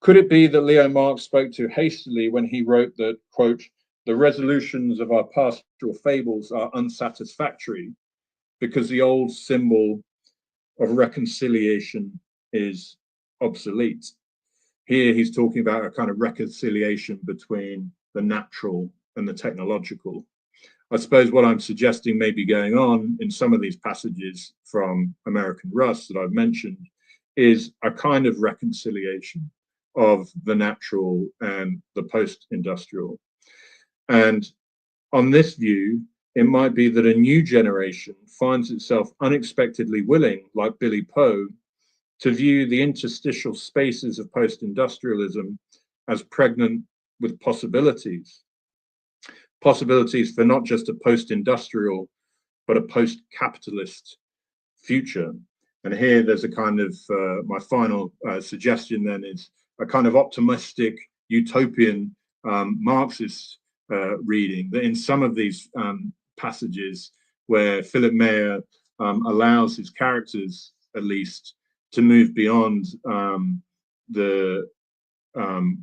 Could it be that Leo Marx spoke too hastily when he wrote that, quote, the resolutions of our pastoral fables are unsatisfactory because the old symbol of reconciliation is obsolete? Here he's talking about a kind of reconciliation between the natural and the technological. I suppose what I'm suggesting may be going on in some of these passages from American Rust that I've mentioned is a kind of reconciliation of the natural and the post-industrial. And on this view, it might be that a new generation finds itself unexpectedly willing, like Billy Poe, to view the interstitial spaces of post-industrialism as pregnant with possibilities. Possibilities for not just a post-industrial, but a post-capitalist future. And here there's a kind of, my final suggestion then is a kind of optimistic utopian Marxist reading, that in some of these passages where Philip Meyer allows his characters at least to move beyond the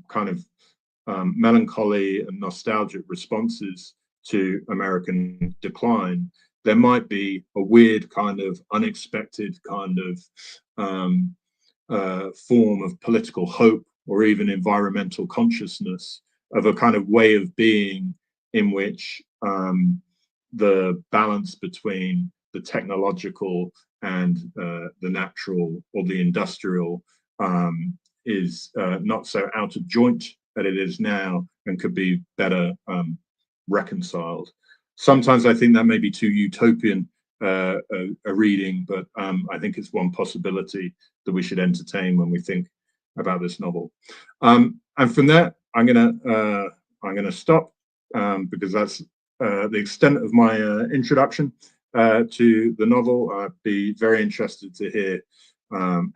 kind of melancholy and nostalgic responses to American decline, there might be a weird kind of unexpected kind of form of political hope or even environmental consciousness, of a kind of way of being in which the balance between the technological and the natural or the industrial is not so out of joint that it is now, and could be better reconciled. Sometimes I think that may be too utopian a reading, but I think it's one possibility that we should entertain when we think about this novel. And from there, I'm gonna stop because that's the extent of my introduction to the novel. I'd be very interested to hear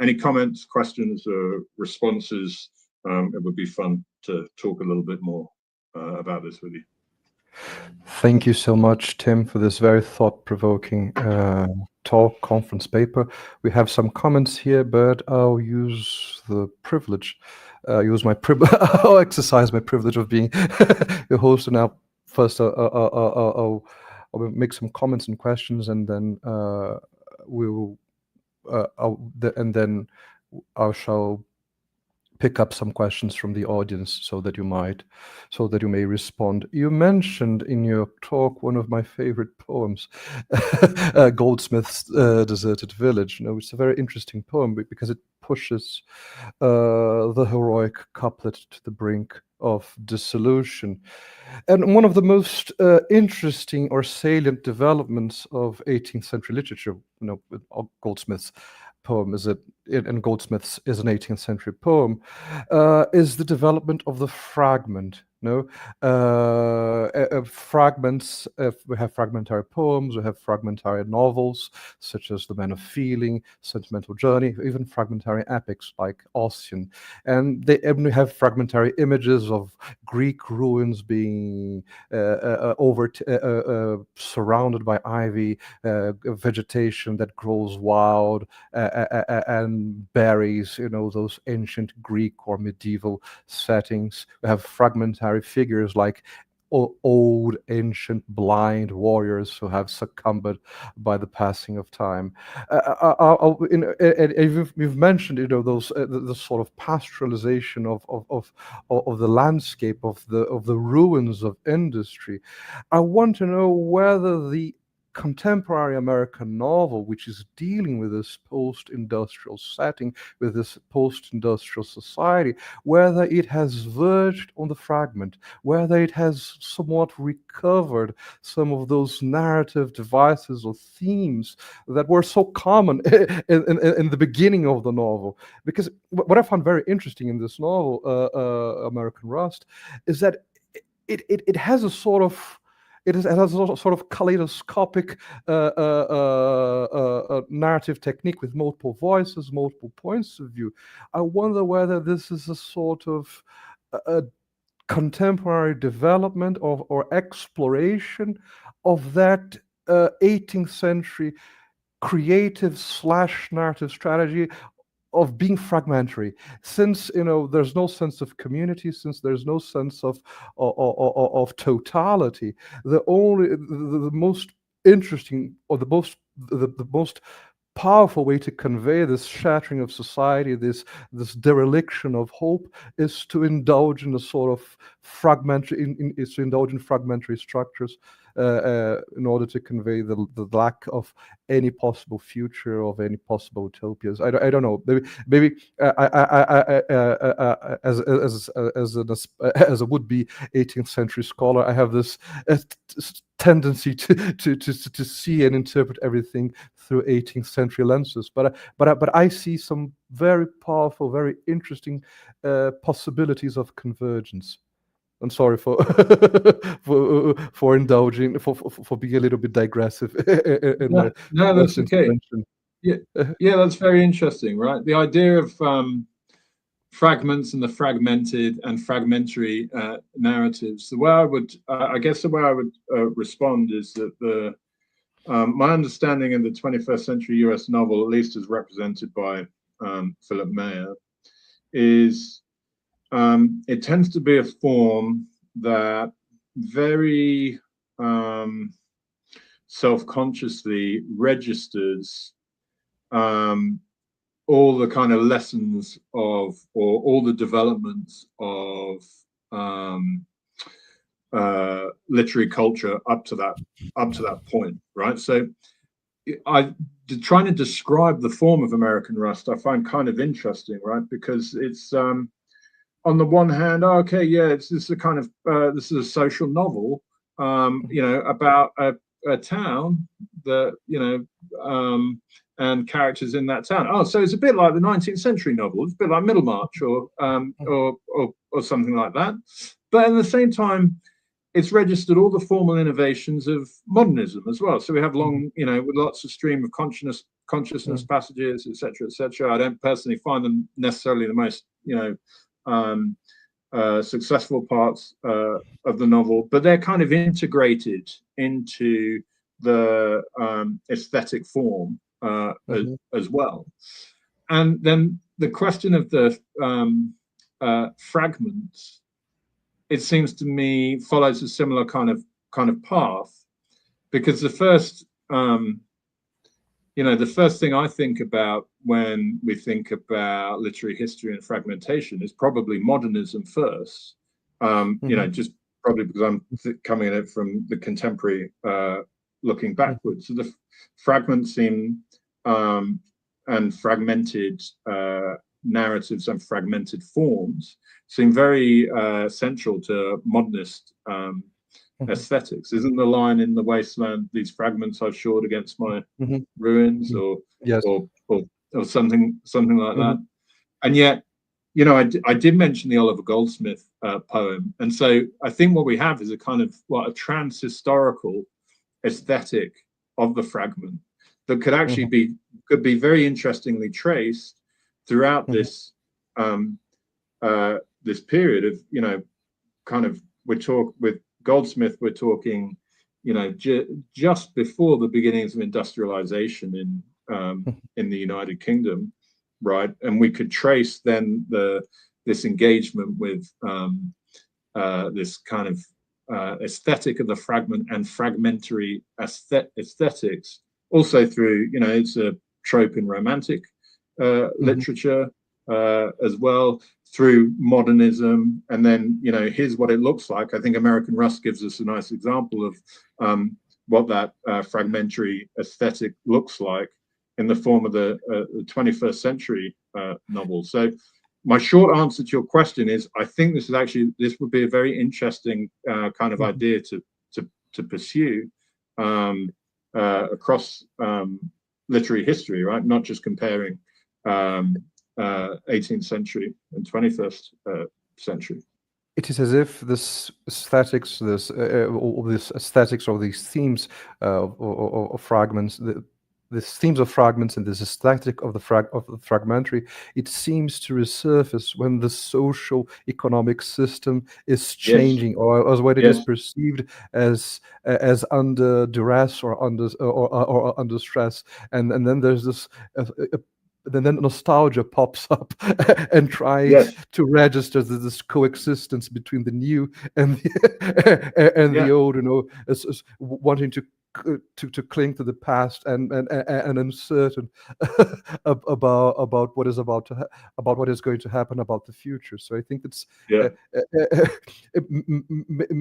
any comments, questions, or responses. It would be fun to talk a little bit more about this with you. Thank you so much, Tim, for this very thought-provoking talk, conference paper. We have some comments here, but I'll use the privilege, I'll exercise my privilege of being your host. And now, first, I'll make some comments and questions, and then I shall pick up some questions from the audience so that you may respond. You mentioned in your talk one of my favorite poems, Goldsmith's Deserted Village. It's a very interesting poem because it pushes the heroic couplet to the brink of dissolution. And one of the most interesting or salient developments of 18th century literature, with Goldsmith's poem and Goldsmith's is an 18th century poem, is the development of the fragment. Fragments. We have fragmentary poems. We have fragmentary novels, such as *The Man of Feeling*, *Sentimental Journey*, even fragmentary epics like *Ossian*. And they even have fragmentary images of Greek ruins being surrounded by ivy, vegetation that grows wild and buries, those ancient Greek or medieval settings. We have fragmentary figures like old, ancient, blind warriors who have succumbed by the passing of time. We've mentioned, those the sort of pastoralization of the landscape of the ruins of industry. I want to know whether the contemporary American novel, which is dealing with this post-industrial setting, with this post-industrial society, whether it has verged on the fragment, whether it has somewhat recovered some of those narrative devices or themes that were so common in the beginning of the novel. Because what I found very interesting in this novel, American Rust, is that it has a sort of kaleidoscopic narrative technique with multiple voices, multiple points of view. I wonder whether this is a sort of a contemporary development or exploration of that 18th century creative / narrative strategy of being fragmentary, since there's no sense of community, since there's no sense of totality. The most interesting or the most powerful way to convey this shattering of society, this dereliction of hope, is to indulge in a sort of fragmentary, is to indulge in fragmentary structures in order to convey the lack of any possible future, of any possible utopias. I don't know. Maybe as a would-be 18th century scholar, I have this tendency to see and interpret everything through 18th century lenses. But I see some very powerful, very interesting possibilities of convergence. I'm sorry for indulging, for being a little bit digressive in my that's okay. intervention. Yeah, that's very interesting, right? The idea of fragments and the fragmented and fragmentary narratives. The way I would, I guess, the way I would respond is that my understanding of the 21st century US novel, at least as represented by Phillip Meyer, is it tends to be a form that very self-consciously registers all the kind of lessons of, or all the developments of literary culture up to that point, right? So trying to describe the form of American Rust, I find kind of interesting, right? Because it's on the one hand, okay, yeah, this is a kind of this is a social novel, you know, about a town that, you know, and characters in that town. Oh, so it's a bit like the 19th century novel. It's a bit like Middlemarch or something like that. But at the same time, it's registered all the formal innovations of modernism as well. So we have long, you know, with lots of stream of consciousness passages, etc., etc. I don't personally find them necessarily the most, you know, successful parts of the novel, but they're kind of integrated into the aesthetic form as well. And then the question of the fragments, it seems to me, follows a similar kind of path, because the first you know, the first thing I think about when we think about literary history and fragmentation is probably modernism first. You know, just probably because I'm coming at it from the contemporary looking backwards. So the fragments seem and fragmented narratives and fragmented forms seem very central to modernist aesthetics. Isn't the line in The Wasteland, these fragments I've shored against my ruins, or Yes. or something like that? And yet, you know, I did mention the Oliver Goldsmith poem, and so I think what we have is a kind of a trans-historical aesthetic of the fragment that could actually could be very interestingly traced throughout this this period of, you know, kind of, with Goldsmith, we're talking, you know, just before the beginnings of industrialization in the United Kingdom, right? And we could trace then this engagement with this kind of aesthetic of the fragment and fragmentary aesthetics, also through, you know, it's a trope in romantic literature as well, through modernism. And then, you know, here's what it looks like. I think American Rust gives us a nice example of what that fragmentary aesthetic looks like in the form of the 21st century novel. So my short answer to your question is, I think this would be a very interesting kind of idea to pursue across literary history, right? Not just comparing 18th century and 21st century. It is as if this aesthetics, this aesthetics or these themes of fragments, these themes of fragments and this aesthetic of the fragmentary, it seems to resurface when the social economic system is changing, or as when it is perceived as under duress or under stress, and then there's this. Then nostalgia pops up and tries to register this coexistence between the new and the old, you know, as wanting to cling to the past and uncertain about what is about what is going to happen about the future. So I think it's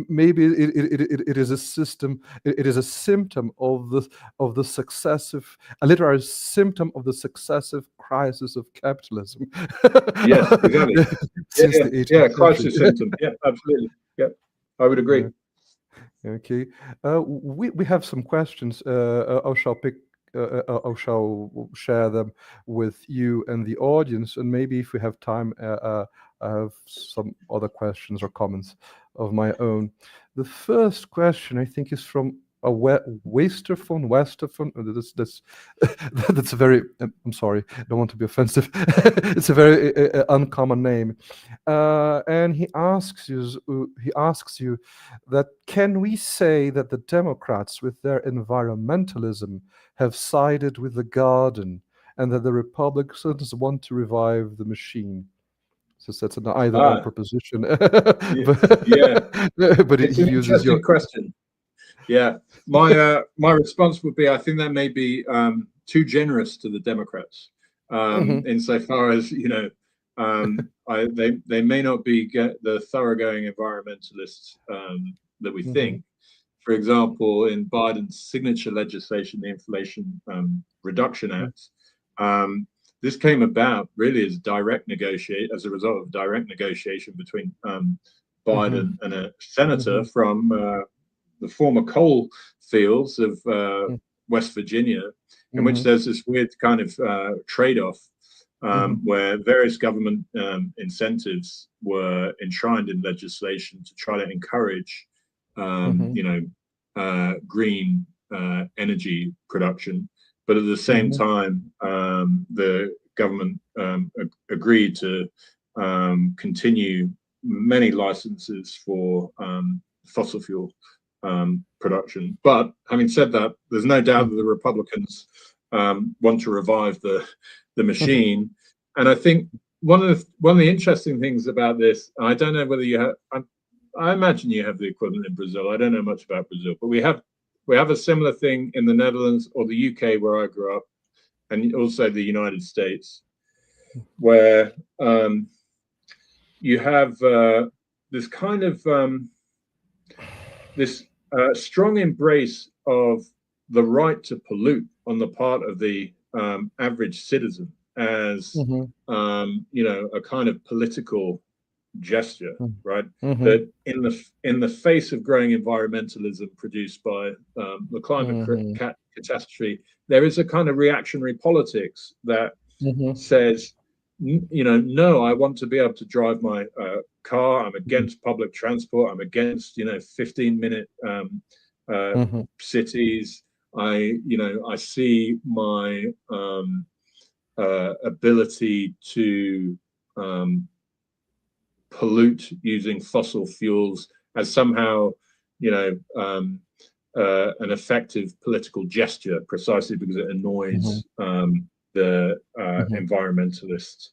maybe it is a system. It is a symptom of the successive, a literary symptom of the successive crisis of capitalism. Yes, exactly. Crisis symptom. Yeah, absolutely. Yeah, I would agree. Okay, we have some questions. I shall share them with you and the audience, and maybe if we have time, I have some other questions or comments of my own. The first question, I think, is from a Westerfund, that's that's a very. I'm sorry, I don't want to be offensive. It's a very uncommon name, and he asks you that can we say that the Democrats, with their environmentalism, have sided with the garden, and that the Republicans want to revive the machine? So that's an either-or Ah, proposition, yeah, but it's he an uses your. interesting question. Yeah, my response would be I think that may be too generous to the Democrats, Mhm, insofar as they may not be the thoroughgoing environmentalists that we mhm, think. For example, in Biden's signature legislation, the Inflation Reduction mhm, Act, this came about really as a result of direct negotiation between mhm, Biden and a senator mhm, from the former coal fields of mhm, West Virginia, in which mhm, there's this weird kind of trade-off mhm, where various government incentives were enshrined in legislation to try to encourage, mhm, green energy production. But at the same mhm, time, the government agreed to continue many licenses for fossil fuel production. But having said that, there's no doubt that the Republicans want to revive the mhm, machine. And I think one of the interesting things about this, I don't know whether you have, I imagine you have the equivalent in Brazil. I don't know much about Brazil, but we have a similar thing in the Netherlands or the UK where I grew up, and also the United States, where you have this kind of this strong embrace of the right to pollute on the part of the average citizen as mhm, a kind of political gesture, mhm, right? mhm, That in the face of growing environmentalism produced by the climate mhm, catastrophe, there is a kind of reactionary politics that mhm, says, no, I want to be able to drive my car. I'm against public transport. I'm against 15-minute mhm, cities. I see my ability to um, pollute using fossil fuels as somehow, you know, an effective political gesture, precisely because it mhm, annoys the mhm, environmentalist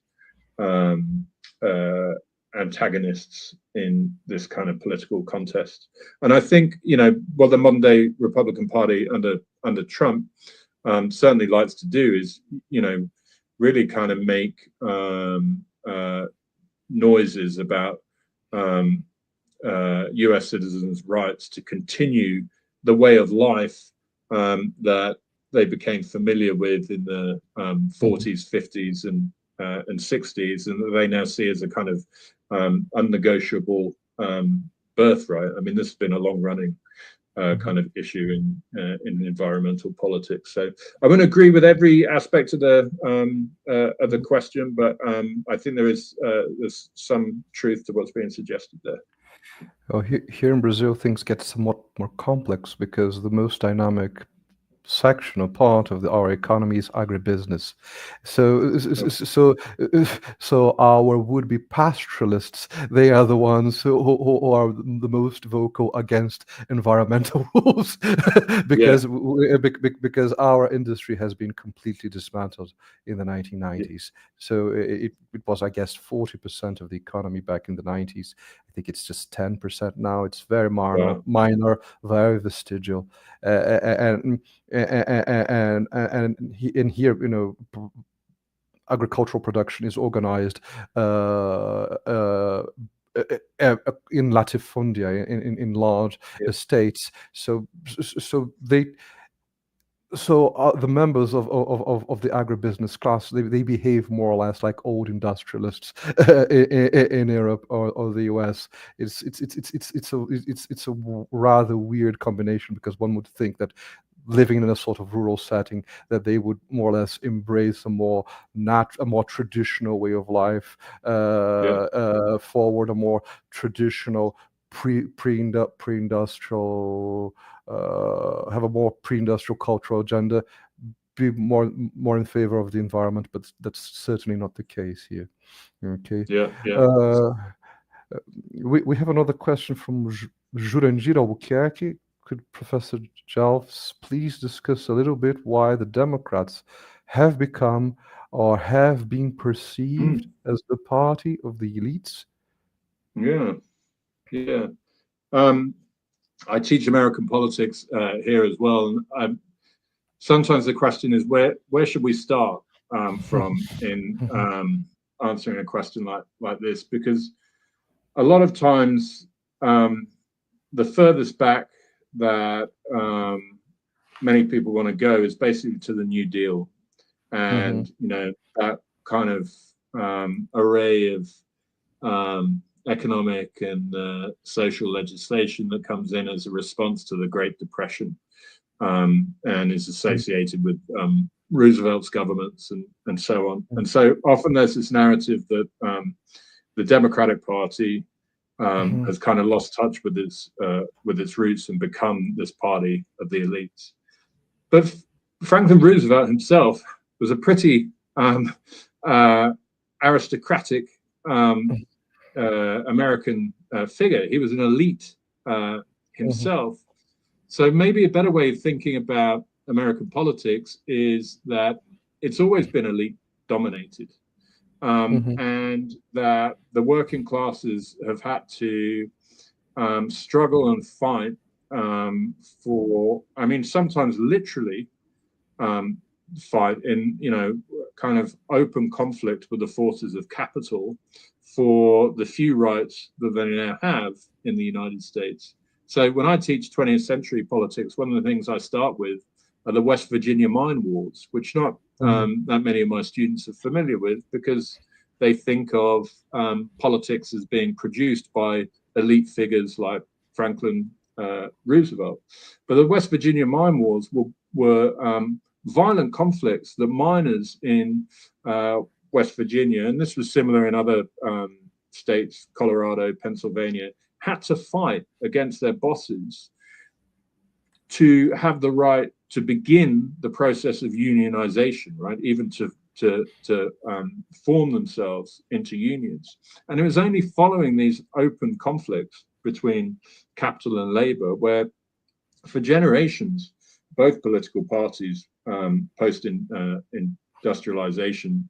um, uh, antagonists in this kind of political contest. And I think, what the modern day Republican Party under Trump certainly likes to do is, really kind of make noises about um, US citizens' rights to continue the way of life that they became familiar with in the mhm. 40s, 50s, and 60s, and that they now see as a kind of unnegotiable birthright. I mean, this has been a long-running kind of issue in environmental politics. So I wouldn't agree with every aspect of the question, but I think there's some truth to what's being suggested there. Well, here in Brazil, things get somewhat more complex because the most dynamic section or part of our economy is agribusiness. So, so our would-be pastoralists, they are the ones who are the most vocal against environmental rules, Yeah, because our industry has been completely dismantled in the yeah, 1990s. So it was, I guess, 40% of the economy back in the 90s. I think it's just 10% now. It's very wow, minor, very vestigial, and in here, agricultural production is organized in latifundia, in large yeah, estates. So they so the members of the agribusiness class, they behave more or less like old industrialists in Europe or the US. It's a rather weird combination, because one would think that living in a sort of rural setting, that they would more or less embrace a more traditional way of life, yeah, forward a more traditional pre-industrial have a more pre-industrial cultural agenda, be more in favor of the environment, but that's certainly not the case here. Okay. Yeah, yeah. We have another question from Jurandir Albuquerque. Could Professor Jelfs please discuss a little bit why the Democrats have become or have been perceived as the party of the elites? Yeah, yeah. I teach American politics here as well, and sometimes the question is where should we start from in answering a question like this? Because a lot of times the furthest back that many people want to go is basically to the New Deal, and you know, that kind of array of economic and social legislation that comes in as a response to the Great Depression, and is associated with Roosevelt's governments and so on. And so often there's this narrative that the Democratic Party has kind of lost touch with its roots and become this party of the elites. But Franklin Roosevelt himself was a pretty aristocratic American figure. He was an elite himself. So maybe a better way of thinking about American politics is that it's always been elite dominated, and that the working classes have had to struggle and fight for, I mean, sometimes literally fight in, you know, kind of open conflict with the forces of capital for the few rights that they now have in the United States. So when I teach 20th century politics, one of the things I start with are the West Virginia mine wars, which not that many of my students are familiar with, because they think of politics as being produced by elite figures like Franklin Roosevelt. But the West Virginia mine wars were violent conflicts that miners in West Virginia, and this was similar in other states, Colorado, Pennsylvania, had to fight against their bosses to have the right to begin the process of unionization, right? Even to form themselves into unions. And it was only following these open conflicts between capital and labor where, for generations, both political parties post-industrialization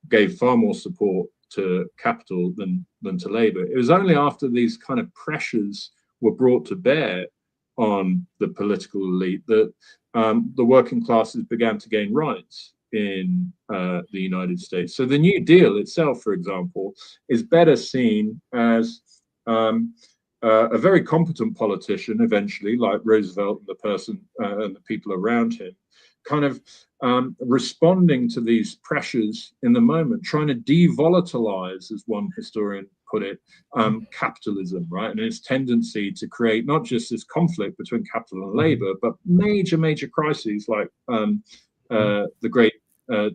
gave far more support to capital than to labor. It was only after these kind of pressures were brought to bear on the political elite that the working classes began to gain rights in the United States. So the New Deal itself, for example, is better seen as a very competent politician, eventually, like Roosevelt and the person and the people around him, kind of responding to these pressures in the moment, trying to devolatilize, as one historian put it, capitalism, right? And its tendency to create not just this conflict between capital and labor, but major crises like the Great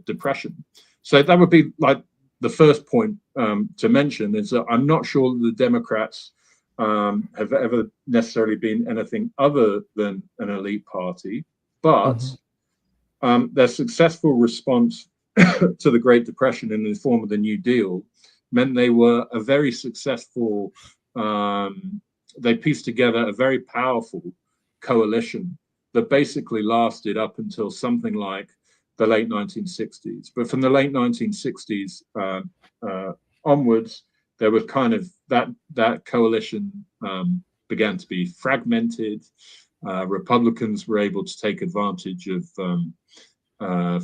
Depression. So that would be like the first point to mention, is that I'm not sure that the Democrats have ever necessarily been anything other than an elite party, but their successful response to the Great Depression in the form of the New Deal meant they were a very successful, they pieced together a very powerful coalition that basically lasted up until something like the late 1960s. But from the late 1960s onwards, there was kind of that coalition began to be fragmented. Republicans were able to take advantage of,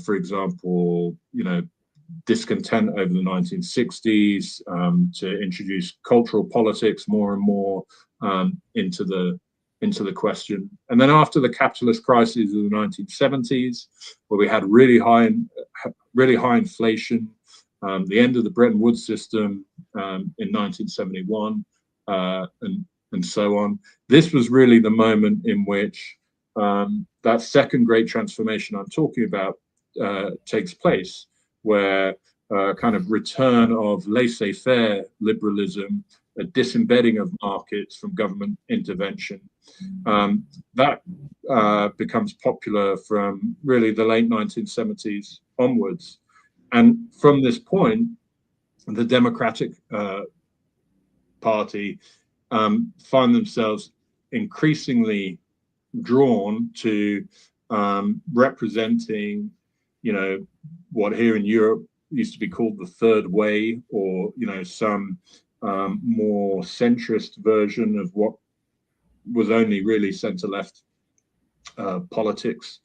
for example, you know, discontent over the 1960s to introduce cultural politics more and more into the question. And then after the capitalist crises of the 1970s, where we had really high inflation, the end of the Bretton Woods system in 1971, and so on. This was really the moment in which that second great transformation I'm talking about takes place, where kind of return of laissez-faire liberalism, a disembedding of markets from government intervention, That becomes popular from really the late 1970s onwards. And from this point, the Democratic Party find themselves increasingly drawn to representing, what here in Europe used to be called the third way, or, some more centrist version of what was only really center-left politics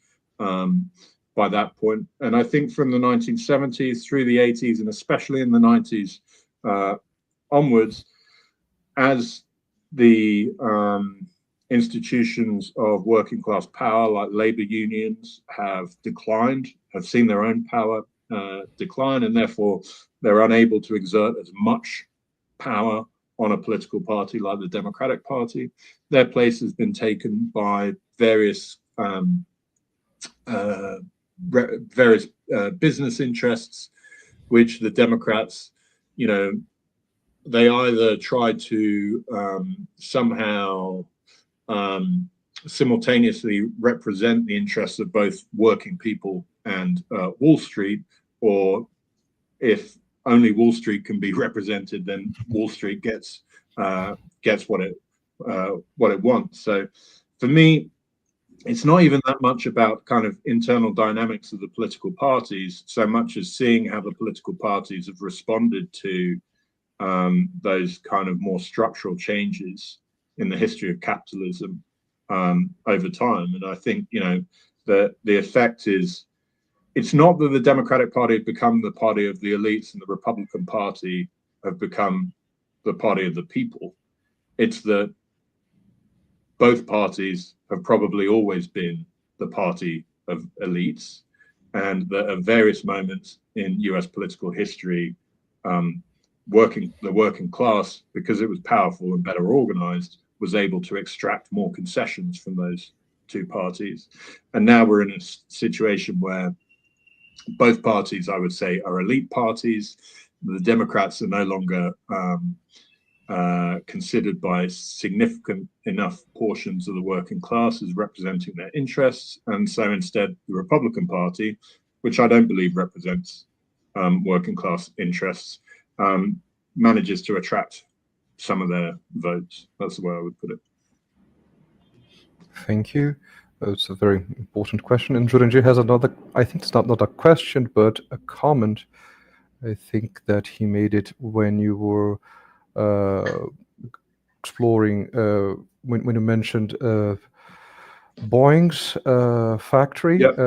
by that point. And I think from the 1970s through the 80s, and especially in the 90s onwards, as the institutions of working class power, like labor unions, have declined, have seen their own power decline, and therefore they're unable to exert as much power on a political party like the Democratic Party. Their place has been taken by various business interests, which the Democrats, they either try to somehow simultaneously represent the interests of both working people and Wall Street, or if only Wall Street can be represented, then Wall Street gets what it wants. So for me, it's not even that much about kind of internal dynamics of the political parties, so much as seeing how the political parties have responded to those kind of more structural changes in the history of capitalism over time. And I think, the effect is, it's not that the Democratic Party has become the party of the elites and the Republican Party have become the party of the people. It's that both parties have probably always been the party of elites, and that at various moments in US political history, the working class, because it was powerful and better organized, was able to extract more concessions from those two parties. And now we're in a situation where both parties, I would say, are elite parties. The Democrats are no longer considered by significant enough portions of the working class as representing their interests. And so instead, the Republican Party, which I don't believe represents working class interests, manages to attract some of their votes. That's the way I would put it. Thank you. It's a very important question. And Jurenji has another, I think it's not a question, but a comment. I think that he made it when you were exploring, when you mentioned Boeing's factory, Yep.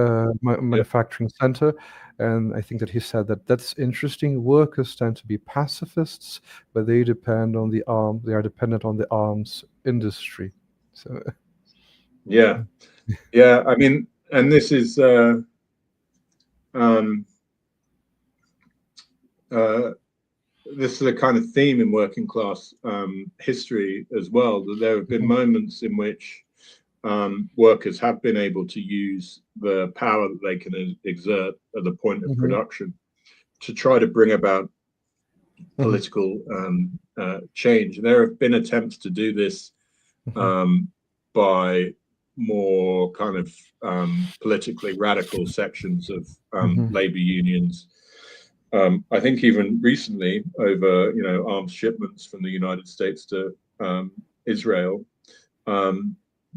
manufacturing center. And I think that he said that that's interesting. Workers tend to be pacifists, but they depend on the arm. They are dependent on the arms industry. So, yeah. I mean, and this is this is a kind of theme in working class history as well. That there have been moments in which workers have been able to use the power that they can exert at the point of production to try to bring about political change. There have been attempts to do this by more kind of politically radical sections of labor unions. I think even recently over, arms shipments from the United States to Israel.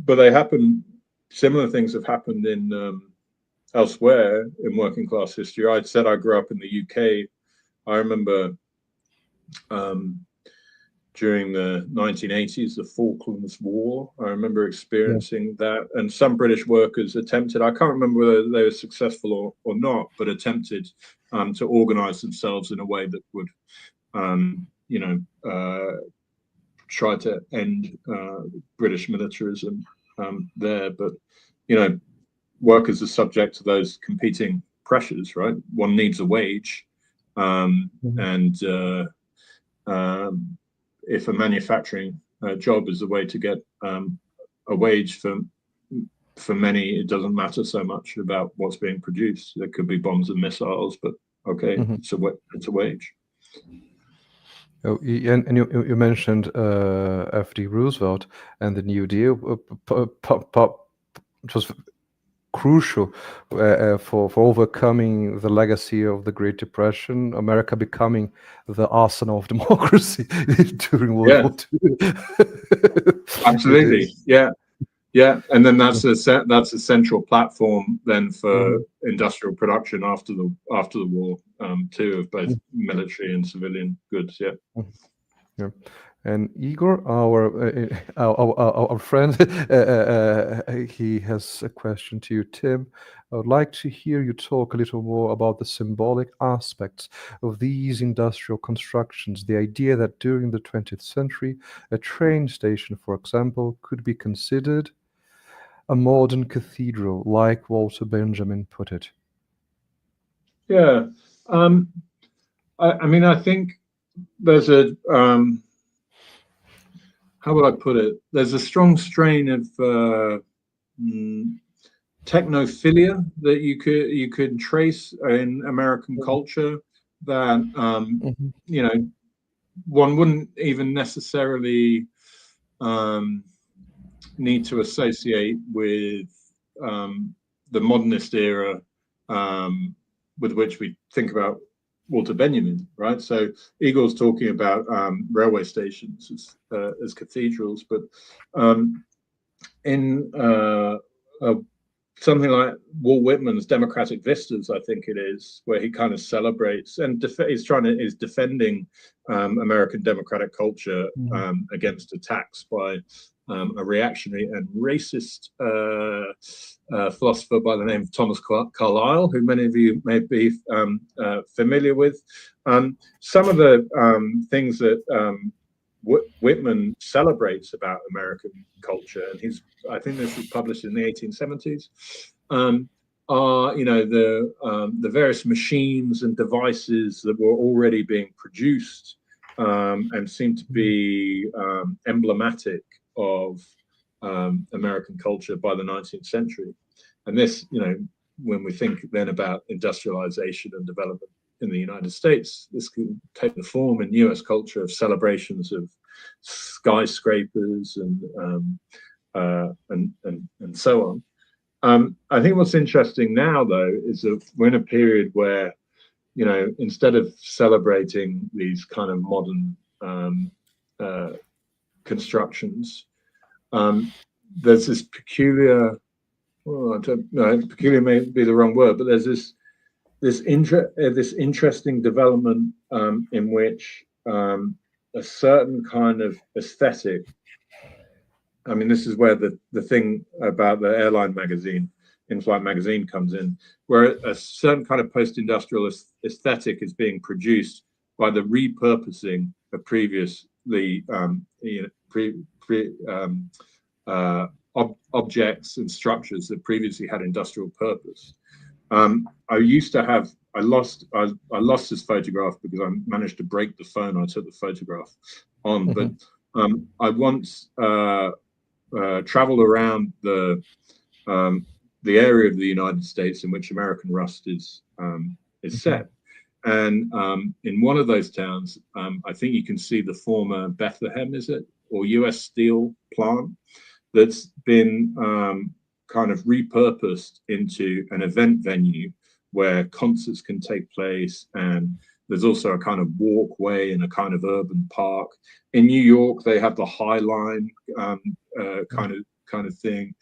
But they happen, similar things have happened in elsewhere in working class history. I said I grew up in the UK. I remember during the 1980s, the Falklands War, I remember experiencing that. And some British workers attempted, I can't remember whether they were successful or not, but attempted to organize themselves in a way that would, try to end British militarism there. But, workers are subject to those competing pressures, right? One needs a wage. If a manufacturing job is the way to get a wage, for many, it doesn't matter so much about what's being produced. There could be bombs and missiles, but okay, it's a wage. And you mentioned F.D. Roosevelt and the New Deal. It was crucial for overcoming the legacy of the Great Depression, America becoming the arsenal of democracy during World Yeah, War II. absolutely. Yeah, and then that's a central platform then for industrial production after the war too, of both military and civilian goods. Yeah. Yeah. And Igor, our friend, he has a question to you, Tim. I would like to hear you talk a little more about the symbolic aspects of these industrial constructions. The idea that during the 20th century, a train station, for example, could be considered a modern cathedral, like Walter Benjamin put it. Yeah. I mean, I think there's a how would I put it? There's a strong strain of technophilia that you could trace in American culture that you know, one wouldn't even necessarily need to associate with the modernist era with which we think about Walter Benjamin, right? So Igor's talking about railway stations as cathedrals, but in something like Walt Whitman's Democratic Vistas, I think it is, where he kind of celebrates and is defending American democratic culture against attacks by a reactionary and racist philosopher by the name of Thomas Carlyle, who many of you may be familiar with. Some of the things that Whitman celebrates about American culture, and I think this was published in the 1870s, are the various machines and devices that were already being produced and seem to be emblematic of American culture by the 19th century. And this, when we think then about industrialization and development in the United States, this can take the form in US culture of celebrations of skyscrapers and so on. I think what's interesting now, though, is that we're in a period where, instead of celebrating these kind of modern constructions, there's this peculiar. Well, I don't know. Peculiar may be the wrong word, but there's this interesting development in which a certain kind of aesthetic. I mean, this is where the thing about the airline magazine, In-Flight magazine, comes in, where a certain kind of post-industrial aesthetic is being produced by the repurposing of previously objects and structures that previously had industrial purpose. I lost this photograph because I managed to break the phone I took the photograph on, but I once traveled around the area of the United States in which American Rust is set. And in one of those towns, I think you can see the former Bethlehem, is it, or US Steel plant that's been kind of repurposed into an event venue where concerts can take place, and there's also a kind of walkway in a kind of urban park. In New York, they have the High Line kind of thing.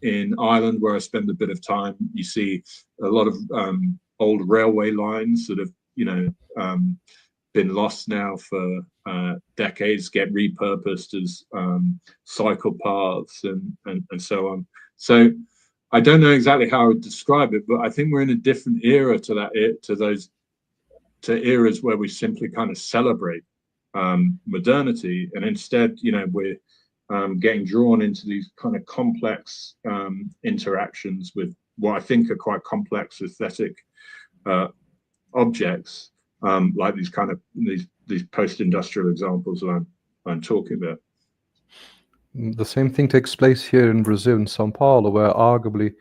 In Ireland, where I spend a bit of time, you see a lot of old railway lines that have, been lost now for decades, get repurposed as cycle paths and so on. So I don't know exactly how I would describe it, but I think we're in a different era to eras where we simply kind of celebrate modernity, and instead, we're getting drawn into these kind of complex interactions with what I think are quite complex aesthetic objects, like these post-industrial examples that I'm talking about. The same thing takes place here in Brazil, in São Paulo, where arguably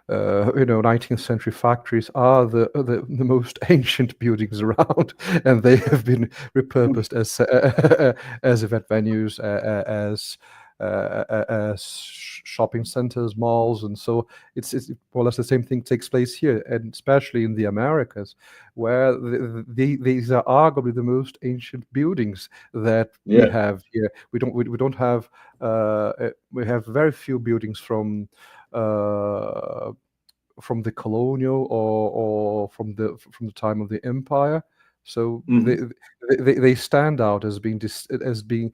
19th century factories are the most ancient buildings around, and they have been repurposed as event venues, as shopping centers, malls, and so it's more or less the same thing takes place here, and especially in the Americas, where these are arguably the most ancient buildings that we have here. We don't have we have very few buildings from the colonial or from the time of the empire, so they stand out as being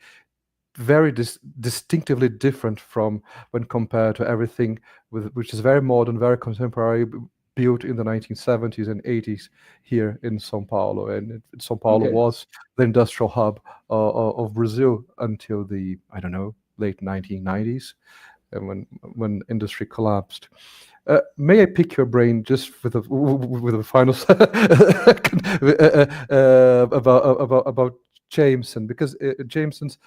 very distinctively different from when compared to everything which is very modern, very contemporary, built in the 1970s and 80s here in São Paulo. And São Paulo was the industrial hub of Brazil until the, I don't know, late 1990s, and when industry collapsed. May I pick your brain just with a final about Jameson, because Jameson's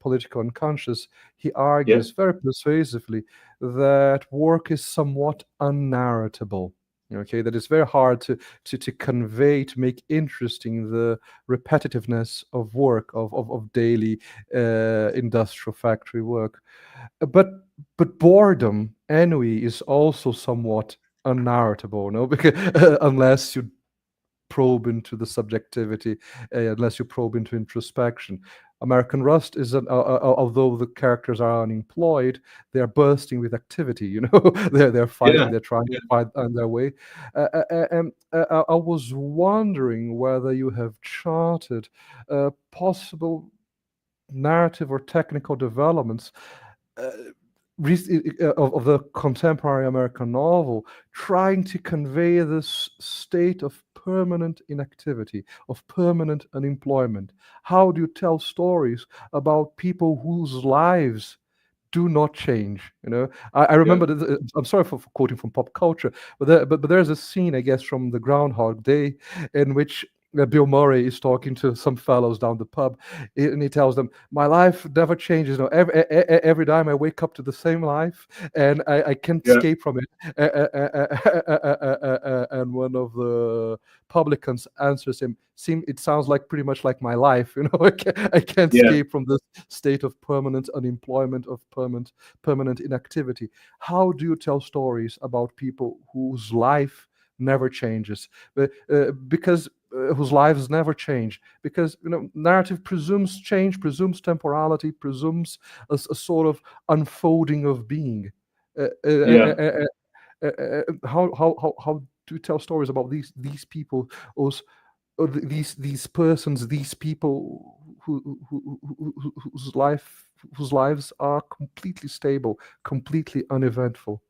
political unconscious, he argues very persuasively that work is somewhat unnarratable. Okay, that it's very hard to convey, to make interesting the repetitiveness of work, of daily industrial factory work. But boredom, ennui, is also somewhat unnarratable, no? Because unless you probe into the subjectivity, unless you probe into introspection. American Rust is although the characters are unemployed, they are bursting with activity. They're fighting, they're trying to fight on their way. I was wondering whether you have charted possible narrative or technical developments of the contemporary American novel, trying to convey this state of permanent inactivity, of permanent unemployment. How do you tell stories about people whose lives do not change? I remember that, I'm sorry for quoting from pop culture, but there's a scene, I guess, from the Groundhog Day, in which Bill Murray is talking to some fellows down the pub, and he tells them, "My life never changes. Every time I wake up to the same life, and I can't escape from it." And one of the publicans answers him, "It sounds like pretty much like my life. I can't escape from this state of permanent unemployment, of permanent inactivity." How do you tell stories about people whose life never changes? Because whose lives never change, because narrative presumes change, presumes temporality, presumes a sort of unfolding of being. How do you tell stories about these people, or these persons, these people whose lives are completely stable, completely uneventful?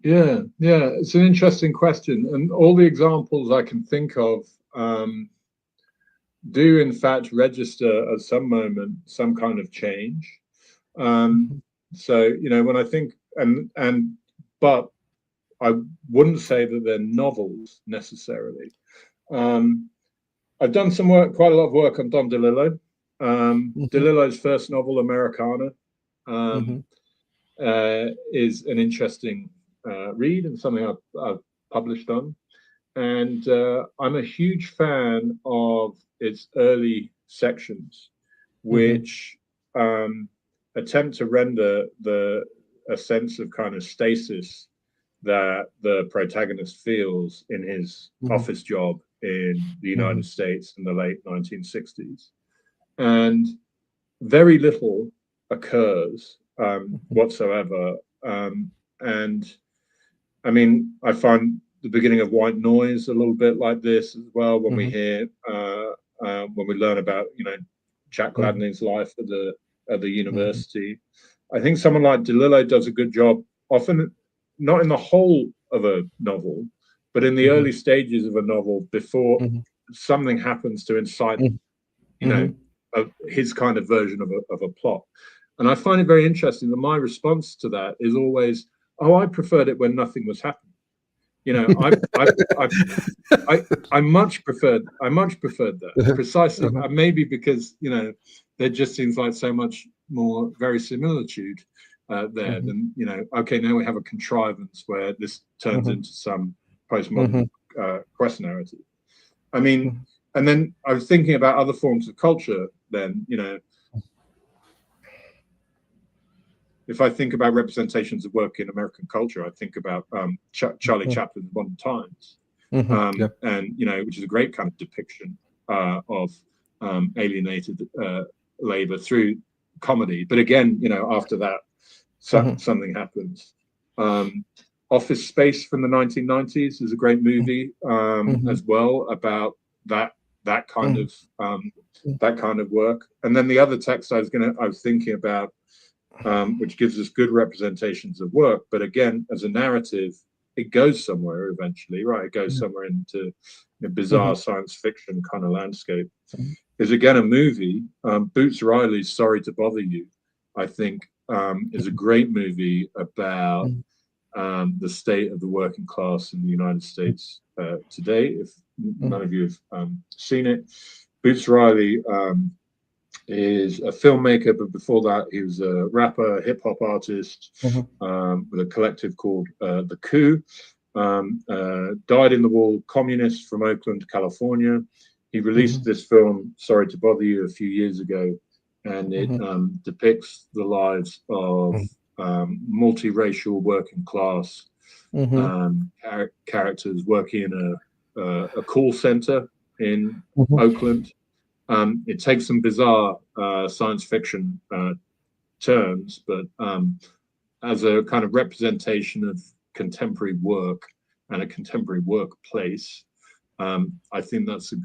Yeah, it's an interesting question, and all the examples I can think of do in fact register at some moment some kind of change. So when I think but I wouldn't say that they're novels necessarily. I've done quite a lot of work on Don DeLillo. DeLillo's first novel, Americana, is an interesting read and something I've published on. And I'm a huge fan of its early sections, which attempt to render a sense of kind of stasis that the protagonist feels in his office job in the United States in the late 1960s. And very little occurs whatsoever. And I mean, I find the beginning of White Noise a little bit like this as well, when we hear when we learn about Jack Gladney's life at the university. I think someone like DeLillo does a good job, often not in the whole of a novel, but in the early stages of a novel, before something happens to incite his kind of version of a plot. And I find it very interesting that my response to that is always, "Oh, I preferred it when nothing was happening." I much preferred that, precisely, maybe because there just seems like so much more verisimilitude there, then, you know, okay, now we have a contrivance where this turns into some postmodern quest narrative. I mean, and then I was thinking about other forms of culture then, you know, if I think about representations of work in American culture, I think about Charlie Chaplin's Modern Times, and, you know, which is a great kind of depiction of alienated labor through comedy. But again, you know, after that, something happens. Office Space from the 1990s is a great movie as well about that kind of work. And then the other text I was thinking about, which gives us good representations of work, but again, as a narrative, it goes somewhere eventually, right? It goes somewhere into a bizarre science fiction kind of landscape. Is again a movie. Boots Riley's Sorry to Bother You, I think, is a great movie about the state of the working class in the United States today. If none of you have seen it, Boots Riley is a filmmaker, but before that, he was a rapper, hip hop artist with a collective called The Coup. Died in the wall, communist from Oakland, California. He released this film, Sorry to Bother You, a few years ago, and it depicts the lives of multiracial working class characters working in a call center in Oakland. It takes some bizarre science fiction terms, but as a kind of representation of contemporary work and a contemporary workplace, I think that's a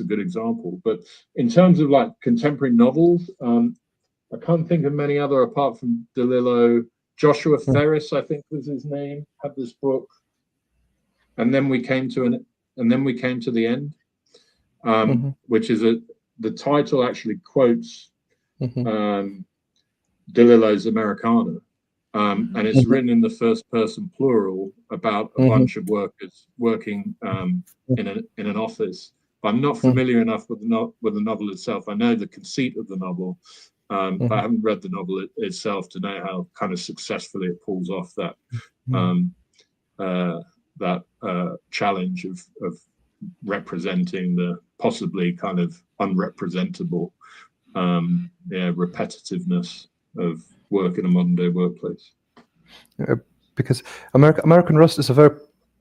good example. But in terms of like contemporary novels, I can't think of many other apart from DeLillo. Joshua Ferris, I think was his name, had this book, and then we came to the end, which is the title actually quotes DeLillo's Americana, and it's written in the first person plural about a bunch of workers working in an office. But I'm not familiar enough with the novel itself. I know the conceit of the novel, but I haven't read the novel itself to know how kind of successfully it pulls off that challenge of representing the possibly kind of unrepresentable repetitiveness of work in a modern day workplace. Because American Rust is a very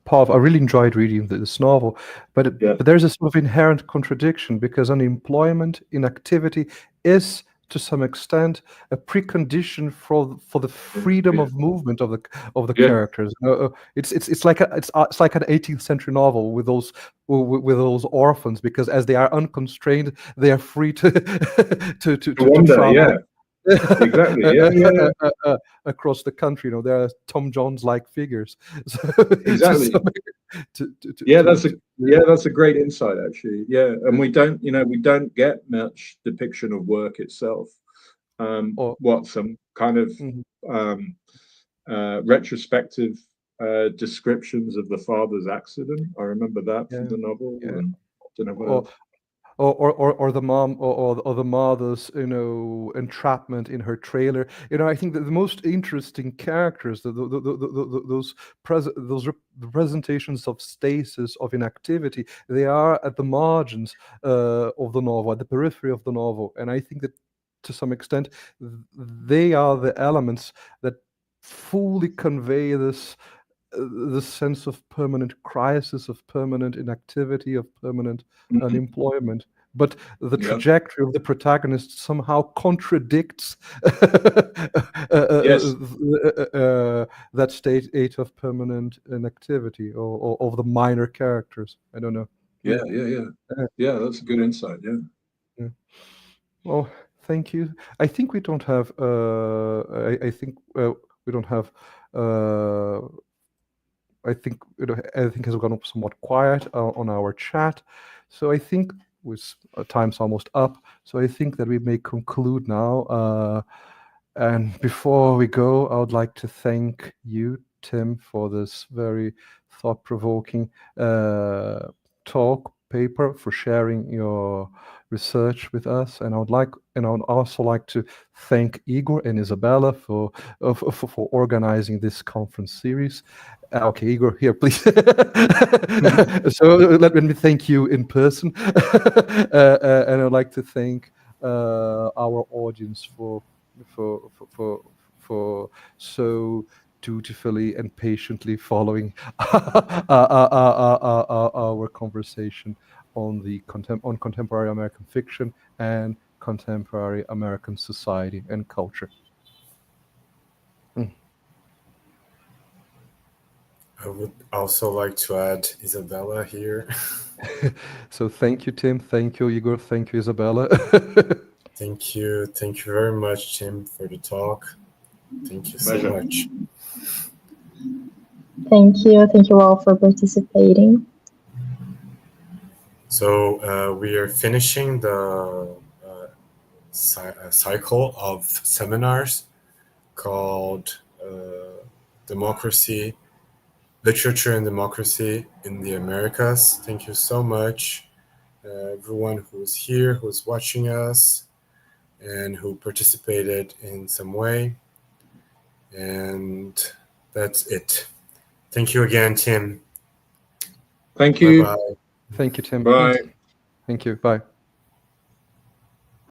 powerful. I really enjoyed reading this novel, but there's a sort of inherent contradiction, because unemployment, inactivity is to some extent a precondition for the freedom of movement of the characters. It's like an 18th century novel with those orphans, because as they are unconstrained, they are free to travel. Exactly. Across the country, you know, there are Tom Jones-like figures. So exactly. That's a great insight, actually. Yeah, and we don't get much depiction of work itself. Some kind of retrospective descriptions of the father's accident. I remember that from the novel. And I don't know or the mom or the mother's, you know, entrapment in her trailer. You know, I think that the most interesting characters, those representations of stasis, of inactivity, they are at the margins of the novel, at the periphery of the novel. And I think that to some extent they are the elements that fully convey this the sense of permanent crisis, of permanent inactivity, of permanent unemployment. But the trajectory of the protagonist somehow contradicts that state of permanent inactivity, or of the minor characters. I don't know. Yeah, that's a good insight. Yeah. Well, thank you. I think we don't have. I think we don't have. I think everything has gone somewhat quiet on our chat, so I think with time's almost up. So I think that we may conclude now. And before we go, I would like to thank you, Tim, for this very thought-provoking talk paper, for sharing your research with us, and I would also like to thank Igor and Isabella for organizing this conference series. Okay, Igor, here, please. So let me thank you in person, and I'd like to thank our audience for so dutifully and patiently following our conversation on contemporary American fiction and contemporary American society and culture. I would also like to add Isabella here. So thank you, Tim. Thank you, Igor. Thank you, Isabella. Thank you. Thank you very much, Tim, for the talk. Thank you so much. Thank you. Thank you all for participating. So we are finishing the cycle of seminars called Democracy, Literature and Democracy in the Americas. Thank you so much, everyone who's here, who's watching us, and who participated in some way. And that's it. Thank you again, Tim. Thank you. Bye-bye. Thank you, Tim. Bye. Thank you. Bye.